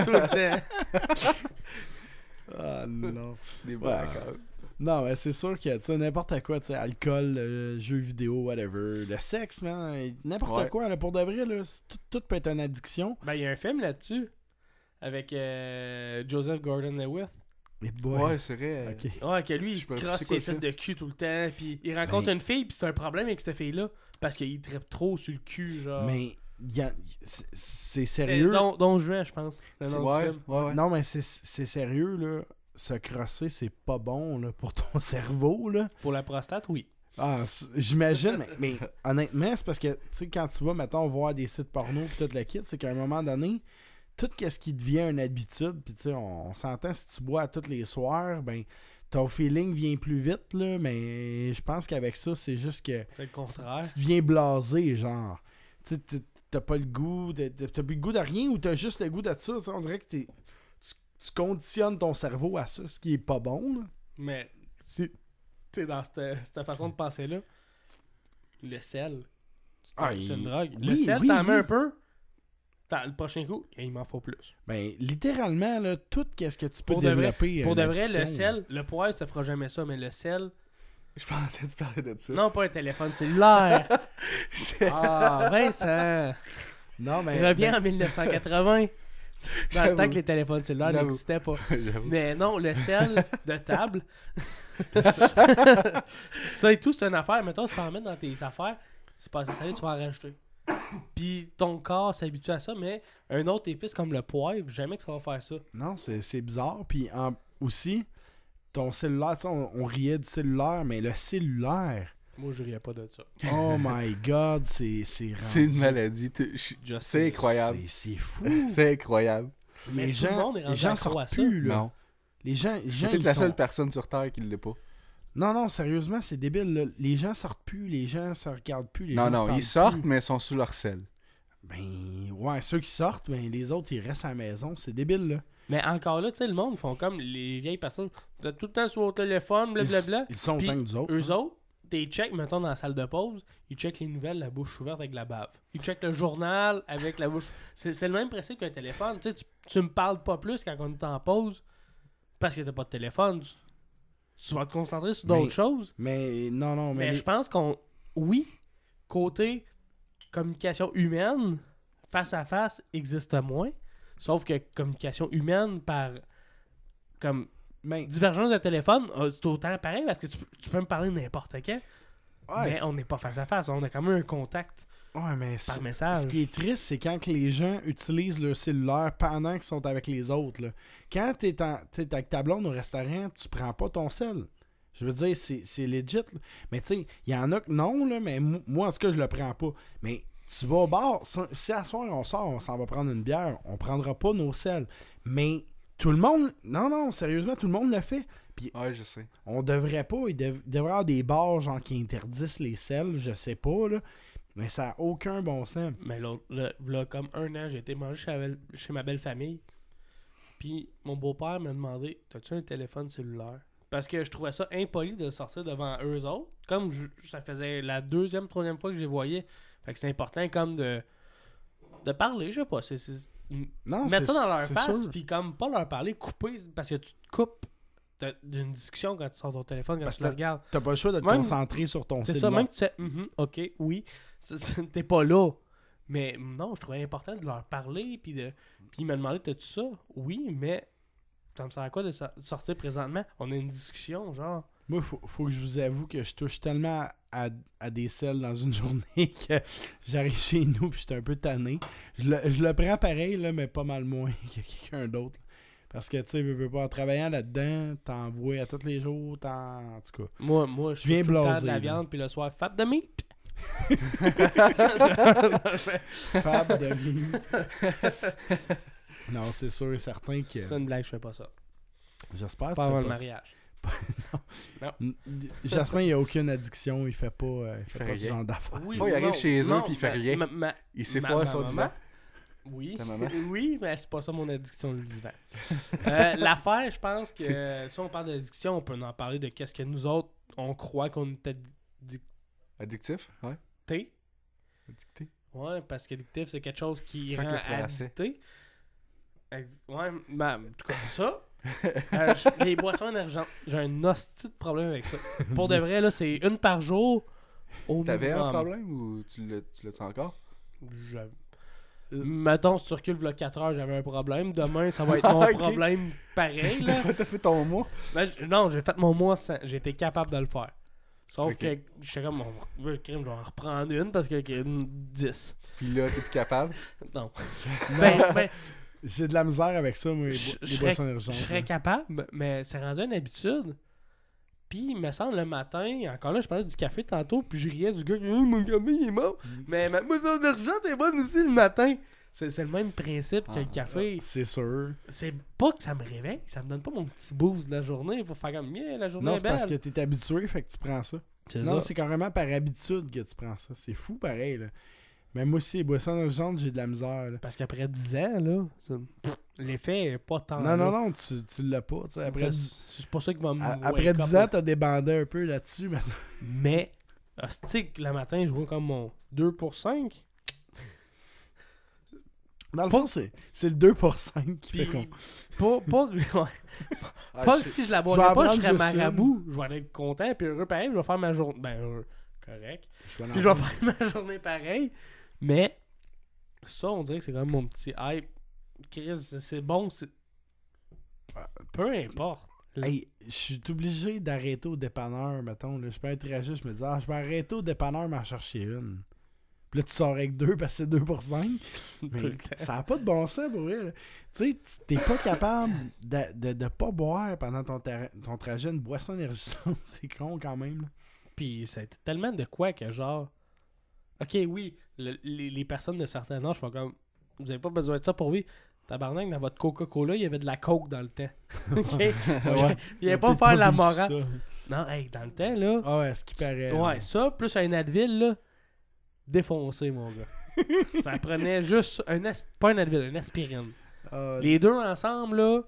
Tout le temps. Ah, non. Des Ouais. blackouts. Non, mais c'est sûr que, tu sais, n'importe quoi, tu sais, alcool, jeux vidéo, whatever, le sexe, man, n'importe Ouais. quoi, là, pour de vrai, là, tout peut être une addiction. Ben, il y a un film là-dessus, avec Joseph Gordon-Levitt. Mais boy. Ouais, c'est vrai. Ok. Ouais, que lui, il Je sais pas, crosse c'est quoi ses le sites de cul tout le temps, puis il rencontre Ben- une fille, puis c'est un problème avec cette fille-là, parce qu'il trippe trop sur le cul, genre. Mais, c'est C'est sérieux. Don Juan, je pense. C'est le nom du Ouais, film. ouais, ouais. Non, mais c'est sérieux, là. Se crosser, c'est pas bon, là, pour ton cerveau, là. Pour la prostate, oui. Ah, j'imagine, mais honnêtement, c'est parce que, tu sais, quand tu vas, mettons, voir des sites porno pis tout le kit, c'est qu'à un moment donné, tout ce qui devient une habitude, pis tu sais, on s'entend, si tu bois tous les soirs, ben, ton feeling vient plus vite, là, mais je pense qu'avec ça, c'est juste que C'est le contraire. tu deviens blasé, genre. Tu sais, t'as pas le goût, t'as plus le goût de rien ou t'as juste le goût de ça, on dirait que tu conditionnes ton cerveau à ça, ce qui est pas bon, là. Mais si t'es dans cette façon de penser-là, le sel, Ah, c'est une il- drogue. oui, Le sel, oui, t'en mets oui. un peu, le prochain coup, il m'en faut plus. Ben, littéralement, là, tout ce que tu peux Pour de vrai- développer. Pour une de vrai, addiction, le sel, le poivre, ça fera jamais ça, mais le sel, Je pensais que tu parlais de ça. non, pas un téléphone cellulaire. Ah, Vincent, Non, mais. reviens en 1980, dans le J'avoue. temps que les téléphones cellulaires J'avoue. n'existaient pas. J'avoue. Mais non, le sel de table, ça et tout, c'est une affaire. Mettons, tu peux en mettre dans tes affaires, c'est pas assez salé, tu vas en rajouter. Puis ton corps s'habitue à ça, mais un autre épice comme le poivre, jamais que ça va faire ça. Non, c'est bizarre. Puis aussi, ton cellulaire, tu sais, on riait du cellulaire, mais le cellulaire. Moi, je riais pas de ça. Oh my god, c'est C'est rendu- une maladie. Je sais. C'est incroyable. C'est fou. C'est incroyable. Mais Les tout le gens, monde est rendu les gens accro sortent à ça. plus, là. Non. Les gens, C'est peut-être ils la sont- seule personne sur Terre qui ne l'est pas. Non, sérieusement, c'est débile. Là. Les gens sortent plus, les gens se regardent plus. Les Non, gens se non, parlent ils sortent, plus. mais ils sont sous leur sel. Ben, ouais, ceux qui sortent, ben, les autres, ils restent à la maison. C'est débile, là. Mais encore là, tu sais, le monde, ils font comme les vieilles personnes. T'as tout le temps sur le téléphone, blablabla. Ils sont Puis autant que nous autres. Eux autres, t'es check, mettons, dans la salle de pause, ils checkent les nouvelles, la bouche ouverte avec la bave. Ils checkent le journal avec la bouche. C'est le même principe qu'un téléphone. Tu sais, tu me parles pas plus quand on est en pause parce que t'as pas de téléphone. Tu vas te concentrer sur d'autres Mais- choses. Mais non, mais. Mais je pense qu'on. Oui, côté communication humaine, face à face, existe moins. Sauf que communication humaine par. Comme mais- divergence de téléphone, c'est autant pareil parce que tu peux me parler n'importe quand. ouais, Mais on n'est pas face à face, on a quand même un contact ouais, mais par ce message. qui est triste, c'est quand que les gens utilisent leur cellulaire pendant qu'ils sont avec les autres. Là. Quand t'es avec ta blonde au restaurant, tu prends pas ton sel. Je veux dire, c'est legit. Là. Mais tu sais, il y en a que non, là, mais moi, en tout cas, je le prends pas. Mais tu vas au bar, si à soir on sort, on s'en va prendre une bière, on prendra pas nos sels. Mais tout le monde, non, sérieusement, tout le monde le fait. Puis Ouais, je sais. on devrait pas, il devrait y avoir des bars genre qui interdisent les sels, je sais pas, là. Mais ça a aucun bon sens. Mais là, comme un an, j'ai été manger chez ma belle famille. Puis mon beau-père m'a demandé: t'as-tu un téléphone cellulaire? Parce que je trouvais ça impoli de sortir devant eux autres. Comme ça faisait la deuxième, troisième fois que je les voyais. Fait que c'est important comme de parler, je sais pas. Non, Mettre ça dans leur c'est face, sûr. puis comme pas leur parler, couper, parce que tu te coupes d'une discussion quand tu sors ton téléphone, quand Parce tu le que regardes. T'as pas le choix de te Même- concentrer sur ton C'est ça, cellulaire. même que tu sais, ok, oui, t'es pas là. Mais non, je trouvais important de leur parler, puis ils me demandaient: t'as-tu ça? Oui, mais ça me sert à quoi de sortir présentement? On a une discussion, genre. Moi, faut que je vous avoue que je touche tellement à des selles dans une journée que j'arrive chez nous puis je suis un peu tanné. Je le prends pareil, là, mais pas mal moins que quelqu'un d'autre. Parce que, tu sais, veux pas, en travaillant là-dedans, t'en vois à tous les jours, en tout cas. Moi, je viens touche tout le temps blasé, de la là. viande, puis le soir, fat de meat. Fab de vie. Non, c'est sûr et certain que... C'est une blague, je fais pas ça. J'espère que Pas tu avant fais le pas ça. mariage. Jasmin, il a aucune addiction, il fait pas fait ce rien. genre d'affaires. Des fois, il arrive chez eux puis il fait rien. Il s'effoire sur le divan. Oui, Ta maman? oui, mais c'est pas ça mon addiction, le divan. L'affaire, je pense que si on parle d'addiction, on peut en parler de qu'est-ce que nous autres, on croit qu'on est Addictif? Ouais. Addicté? Ouais, parce qu'addictif, c'est quelque chose qui Fait que rend le français. addicté. Ouais, en tout cas, ça. Les boissons énergentes, j'ai un hostie de problème avec ça. Pour de vrai, là, c'est une par jour. T'avais un problème ou tu l'as encore? Mettons, si tu recules v'là 4 heures, j'avais un problème. Demain, ça va être mon Ok. problème pareil. Là. T'as fait ton mois? Ben, non, j'ai fait mon mois sans... J'ai été capable de le faire. Sauf Ok. que j'étais comme, le crime, je vais en reprendre une parce que une 10. Puis là, t'es plus capable? Non. Non. Ben, J'ai de la misère avec ça, moi, Je- les je boissons je énergentes. serais capable, mais c'est rendu une habitude. Puis, il me semble, le matin, encore là, je parlais du café tantôt, puis je riais du gars, mon café, il est mort. Mais ma boisson énergente est bonne aussi le matin. C'est le même principe que le café. C'est sûr. C'est pas que ça me réveille, ça me donne pas mon petit boost de la journée pour faire comme, yeah, la journée Non, est c'est belle. parce que t'es habitué, fait que tu prends ça. C'est Non, ça. c'est carrément par habitude que tu prends ça. C'est fou, pareil, là. Mais moi aussi, les boissons énergentes, j'ai de la misère, là. Parce qu'après 10 ans, là, l'effet est pas tant. Non, là. non, tu l'as pas, tu sais. Après, C'est pas ça qui va me. après wake 10 up, ans, t'as débandé un peu là-dessus, maintenant. Mais, hostie, le matin, je vois comme mon 2 pour 5. Dans le fond, c'est le 2 pour 5 qui fait Puis, qu'on... pas Ah, que je- si je la je vais boirais en pas, je prendre serais juste une. marabout. Je vais être content, puis heureux pareil, je vais faire ma journée. Ben, heureux, correct. Je vais Puis je vais faire ma journée pareil. Mais, ça, on dirait que c'est quand même mon petit hype. Chris, c'est bon, c'est. Peu importe. Hey, je suis obligé d'arrêter au dépanneur, mettons. Là. Je peux être réagiste, je me dis, ah, je vais arrêter au dépanneur, m'en chercher une. Puis là, tu sors avec 2 parce que c'est 2 pour 5. Tout Mais le temps. ça n'a pas de bon sens pour vrai. là. Tu sais, t'es pas capable de pas boire pendant ton trajet une boisson énergisante. C'est con quand même. Là. Puis, c'est tellement de quoi que genre. Ok, oui, les personnes de certain âge font comme. Vous avez pas besoin de ça pour vivre. Tabarnak, dans votre Coca-Cola, il y avait de la coke dans le temps. Ok? Ouais. Il n'y T'as pas faire la vécu morale. ça. Non, hey, dans le temps, là. Ah ouais, ce qui paraît. Ouais, ça, plus un Advil, là. Défoncé, mon gars. Ça prenait juste pas un Advil, une aspirine. Ah, Les deux ensemble, là,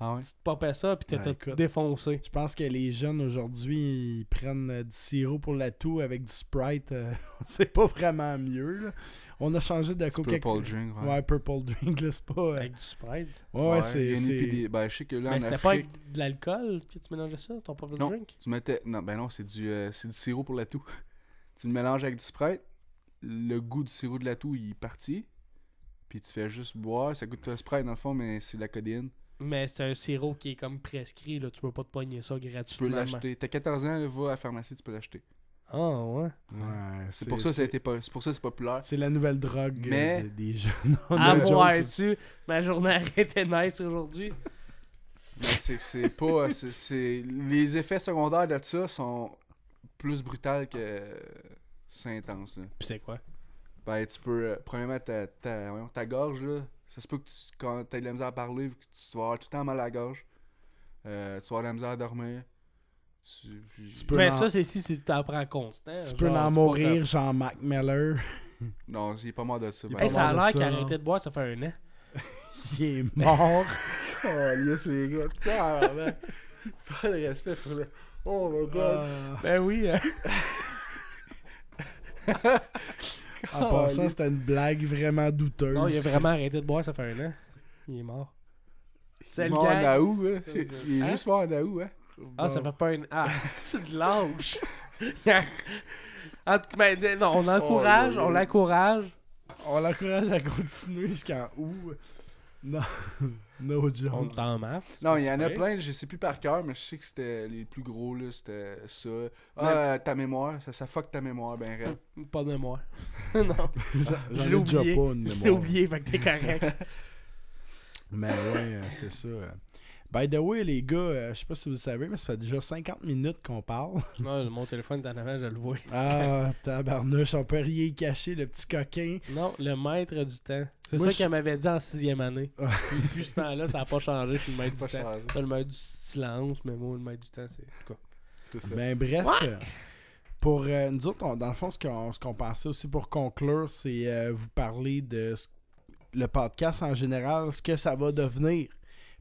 Ah ouais? tu te popais ça, puis Ouais, t'étais écoute. défoncé. Je pense que les jeunes aujourd'hui, ils prennent du sirop pour la toux avec du Sprite. C'est pas vraiment mieux. Là. On a changé de Du Coca-Cola. Purple Drink, ouais. Ouais, Purple Drink, là, c'est pas. Avec du Sprite. Ouais, c'est. il y a une c'est- épidémie. Ben, je sais que là, Mais en c'était pas Afrique, avec de l'alcool que tu mélangeais ça, ton propre Non. drink? tu mettais... Non, ben non, c'est du sirop pour la toux. Tu le mélanges avec du Sprite, le goût du sirop de la toux, il est parti, puis tu fais juste boire. Ça goûte le Sprite, dans le fond, mais c'est de la codéine. Mais c'est un sirop qui est comme prescrit, là. Tu peux pas te pogner ça Tu peux gratuitement. l'acheter. T'as 14 ans, là, va à la pharmacie, tu peux l'acheter. Ah, ouais. Ouais, C'est pour ça que c'est pour ça que c'est populaire. C'est la nouvelle drogue Mais- des jeunes. On Ah, a joke, ouais, là. su. Ma journée a été nice aujourd'hui. Mais c'est pas... c'est les effets secondaires de ça sont plus brutals que... C'est intense, là. Puis c'est quoi? Ben, tu peux... premièrement, ta gorge, là, ça se peut que quand t'as de la misère à parler, que tu vas avoir tout le temps mal à la gorge. Tu vas avoir de la misère à dormir. Tu peux Mais en- ça, c'est si tu t'en prends constant. Tu peux genre, en c'est pas mourir, comme- genre Mac Miller. Non, il est pas mort de ça. Il est ben. pas Hey, ça a mort de l'air ça, qu'il a non. arrêté de boire, ça fait un an. Il est mort. Oh, yes, les gars. Putain, pas de respect pour le... Oh my god. Ben oui. En passant, c'était une blague vraiment douteuse. Non, il a vraiment arrêté de boire, ça fait un an. Il est mort. C'est le mort en gars. août, hein. Ça, c'est- Il est Hein? juste mort en août, hein. Ah, ça fait pas un an. Ah, c'est de lâche. En tout cas, ben, non, on l'encourage, Oh, on l'encourage. On l'encourage à continuer jusqu'en août. Non, no On joke. est en mars. Non, il y en a C'est plein, je sais plus par cœur, mais je sais que c'était les plus gros, là, c'était ça. Ah, ta mémoire, ça fuck ta mémoire, ben raide. pas de mémoire. Non, J'en je ai l'ai déjà oublié. pas une je l'ai mémoire. oublié, fait que t'es correct. Mais ouais, c'est ça. By the way, les gars, je sais pas si vous le savez, mais ça fait déjà 50 minutes qu'on parle. Non, mon téléphone est en avant, je le vois. Ah, tabarnouche, on peut rien y cacher, le petit coquin. Non, le maître du temps. C'est Moi, ça je- qu'elle m'avait dit en 6e année. Ah. Puis depuis ce temps-là, ça n'a pas changé, je suis le maître Pas du temps. changé. Pas le maître du silence, mais moi, le maître du temps, c'est. En tout cas. C'est ça. Ben bref, pour nous autres, dans le fond, ce qu'on pensait aussi pour conclure, c'est vous parler de le podcast en général, ce que ça va devenir.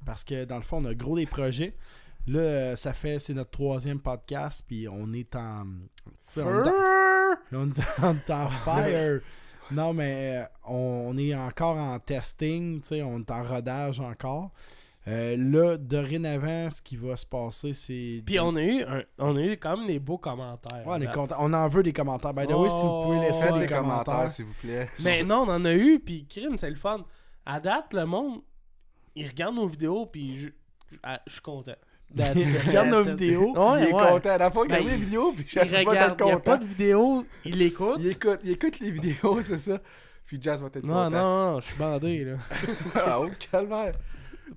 Parce que dans le fond, on a gros des projets. Là, c'est notre 3e podcast, puis on est en... On est en fire. Non, mais on est encore en testing, on est en rodage encore. Là, dorénavant, ce qui va se passer, c'est... Puis on a eu quand même des beaux commentaires. Ouais, on en veut des commentaires. By the way, si vous pouvez laisser des commentaires, s'il vous plaît. Mais non, on en a eu, puis crime, c'est le fun. À date, le monde, il regarde nos vidéos, puis je suis content. Il regarde nos vidéos, ouais, il est content. La fois qu'il regarde les vidéos, puis je sais pas d'être content. Il n'y a pas de vidéo, il l'écoute. Il écoute les vidéos, c'est ça. Puis Jazz va être content. Non, je suis bandé, là. Ah, oh, calvaire.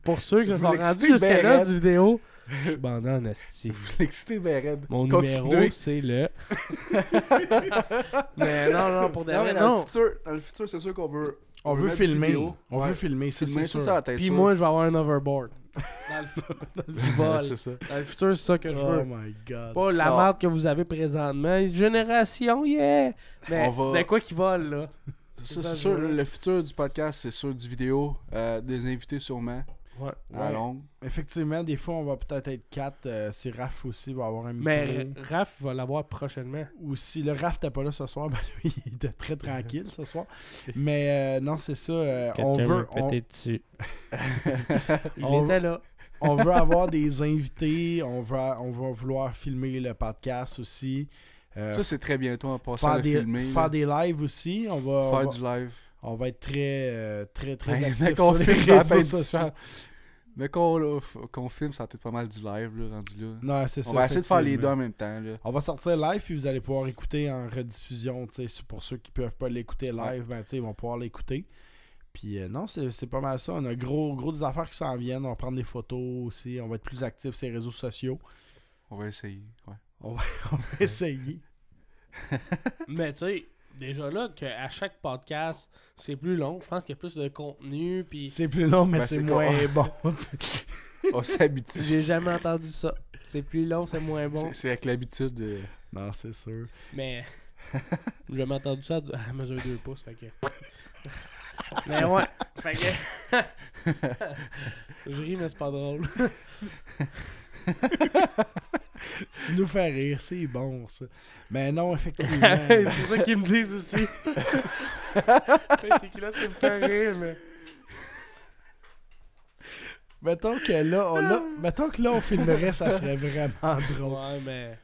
Pour ceux qui se sont rendus jusqu'à ben là du vidéo, je suis bandé en asti. Vous l'excitez bien raide. Mon numéro, c'est le... Mais non, pour des non, vrai, mais dans le futur, c'est sûr qu'on veut... On veut filmer. On veut filmer, c'est sûr. Ça, tête. Puis moi, je vais avoir un overboard. Dans le vol. C'est ça. Dans le futur, c'est ça que je veux. Oh my god. Pas la marque que vous avez présentement. Génération, yeah! Mais quoi qui vole, là? C'est sûr, le futur du podcast, c'est sûr du vidéo. Des invités sûrement. Ouais. À longue. Effectivement, des fois, on va peut-être être 4. Si Raph aussi va avoir un micro. Mais Raph va l'avoir prochainement. Ou si le Raph n'était pas là ce soir, ben lui, il était très tranquille ce soir. Mais non, c'est ça. On veut... dessus. Il était là. On veut avoir des invités. On va vouloir filmer le podcast aussi. Ça, c'est très bientôt. On va passer à le filmer. Faire des lives aussi. Faire du live. On va être très actifs mais sur les réseaux sociaux. Mais qu'on filme, ça va être pas mal du live, là, rendu là. Non, c'est ça. On va essayer de faire les deux en même temps. Là. On va sortir live, puis vous allez pouvoir écouter en rediffusion. Pour ceux qui peuvent pas l'écouter live, ils vont pouvoir l'écouter. Puis non, c'est pas mal ça. On a gros des affaires qui s'en viennent. On va prendre des photos aussi. On va être plus actifs sur les réseaux sociaux. On va essayer, ouais. On va essayer. Mais tu sais... Déjà là, qu'à chaque podcast, c'est plus long. Je pense qu'il y a plus de contenu. Puis... C'est plus long, mais c'est moins bon. On s'habitue. J'ai jamais entendu ça. C'est plus long, c'est moins bon. C'est avec l'habitude. Non, c'est sûr. Mais j'ai jamais entendu ça à mesure 2 pouces. Fait que... Mais ouais. Fait que... Je ris, mais c'est pas drôle. Tu nous fais rire, c'est bon ça. Mais non, effectivement. C'est ça qu'ils me disent aussi. C'est que là, tu me fais rire, mais. Mettons que là, on filmerait, ça serait vraiment drôle. Ouais,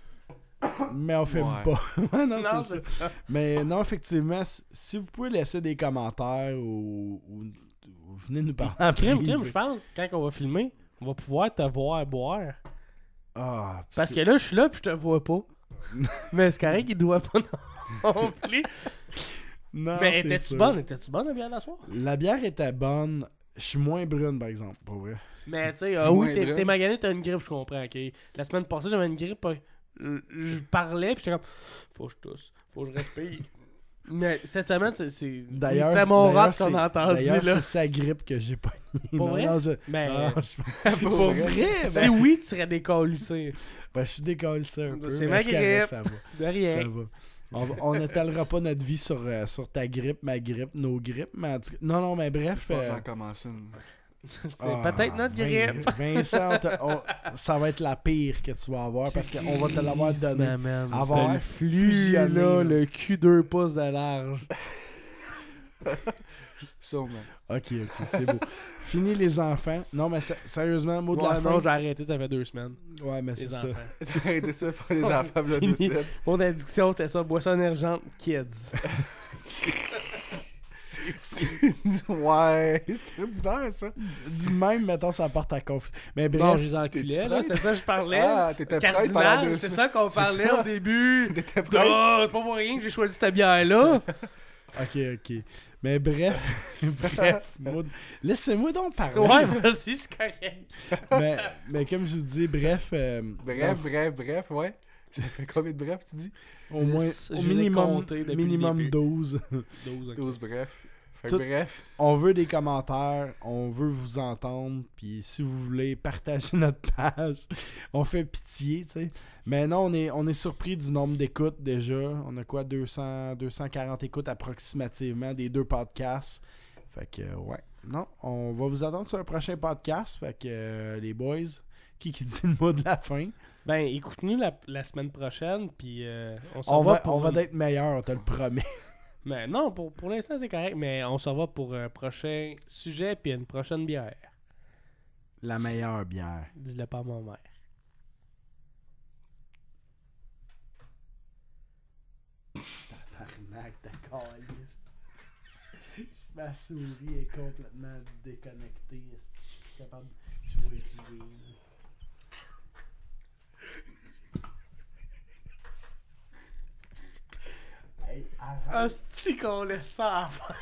mais on filme pas. Ouais, non, non, c'est ça. Mais non, effectivement, si vous pouvez laisser des commentaires ou venez nous parler en crime, privé. je pense, quand on va filmer, on va pouvoir te voir boire. Ah, parce que là, je suis là puis je te vois pas. Mais c'est correct, il doit pas non plus. Non, mais étais-tu bonne? Étais-tu bonne la bière la soir? La bière était bonne. Je suis moins brune, par exemple, pour vrai. Mais tu sais, oui, t'es magané, t'as une grippe, je comprends, ok. La semaine passée, j'avais une grippe, je parlais puis j'étais comme, faut que je tousse, faut que je respire. Mais cette semaine, c'est mon rap qu'on a entendu. D'ailleurs, là. c'est sa grippe que j'ai pas nié. Pour vrai? Pour vrai? Si oui, tu serais décalissé. Je suis décalissé un peu. C'est ma grippe. Ça va. De rien. Ça va. On n'étalera pas notre vie sur ta grippe, ma grippe, nos grippes. Mais non, mais bref. J'en commence une. C'est peut-être notre grippe. Vincent, ça va être la pire que tu vas avoir parce qu'on va te l'avoir donné. Avoir le flux, là, le cul 2 pouces de large. Sûrement. Ok, c'est beau. Fini les enfants. Non, mais sérieusement, mot de la fin. Non, j'ai arrêté, ça fait 2 semaines. Ouais, mais c'est ça. J'ai arrêté ça pour les enfants, là, 2 semaines. Mon addiction, c'était ça, boisson énergente, kids. Ouais, c'est ordinaire ça. Dis même, mettons, ça porte à confusion. Mais bref. Non, je les enculais, là, c'était ça que je parlais. Ah, t'étais prête pendant 2 semaines. C'est ça qu'on parlait au début. T'étais prête. Oh, c'est pas pour rien que j'ai choisi cette bière-là. Ok. Mais bref. Laissez-moi donc parler. Ouais, ça aussi, c'est correct. mais comme je vous dis, bref. Bref, ouais. Ça fait combien de brefs, tu dis? Au moins, au minimum 12. 12 bref. Fait que bref. On veut des commentaires, on veut vous entendre, puis si vous voulez partager notre page, on fait pitié, tu sais. Mais non, on est surpris du nombre d'écoutes déjà. On a quoi, 240 écoutes approximativement des 2 podcasts. Fait que, ouais. Non, on va vous attendre sur un prochain podcast. Fait que, les boys, qui dit le mot de la fin? Ben, écoute-nous la semaine prochaine, puis on va être meilleur, on te le promet. Mais non, pour l'instant, c'est correct, mais on se revoit pour un prochain sujet puis une prochaine bière. La meilleure bière. Dis-le pas à ma mère. Tabarnak de calice. Ma souris est complètement déconnectée. Je suis plus capable de jouer avec lui. Hey, arrête. Asti qu'on laisse ça à faire.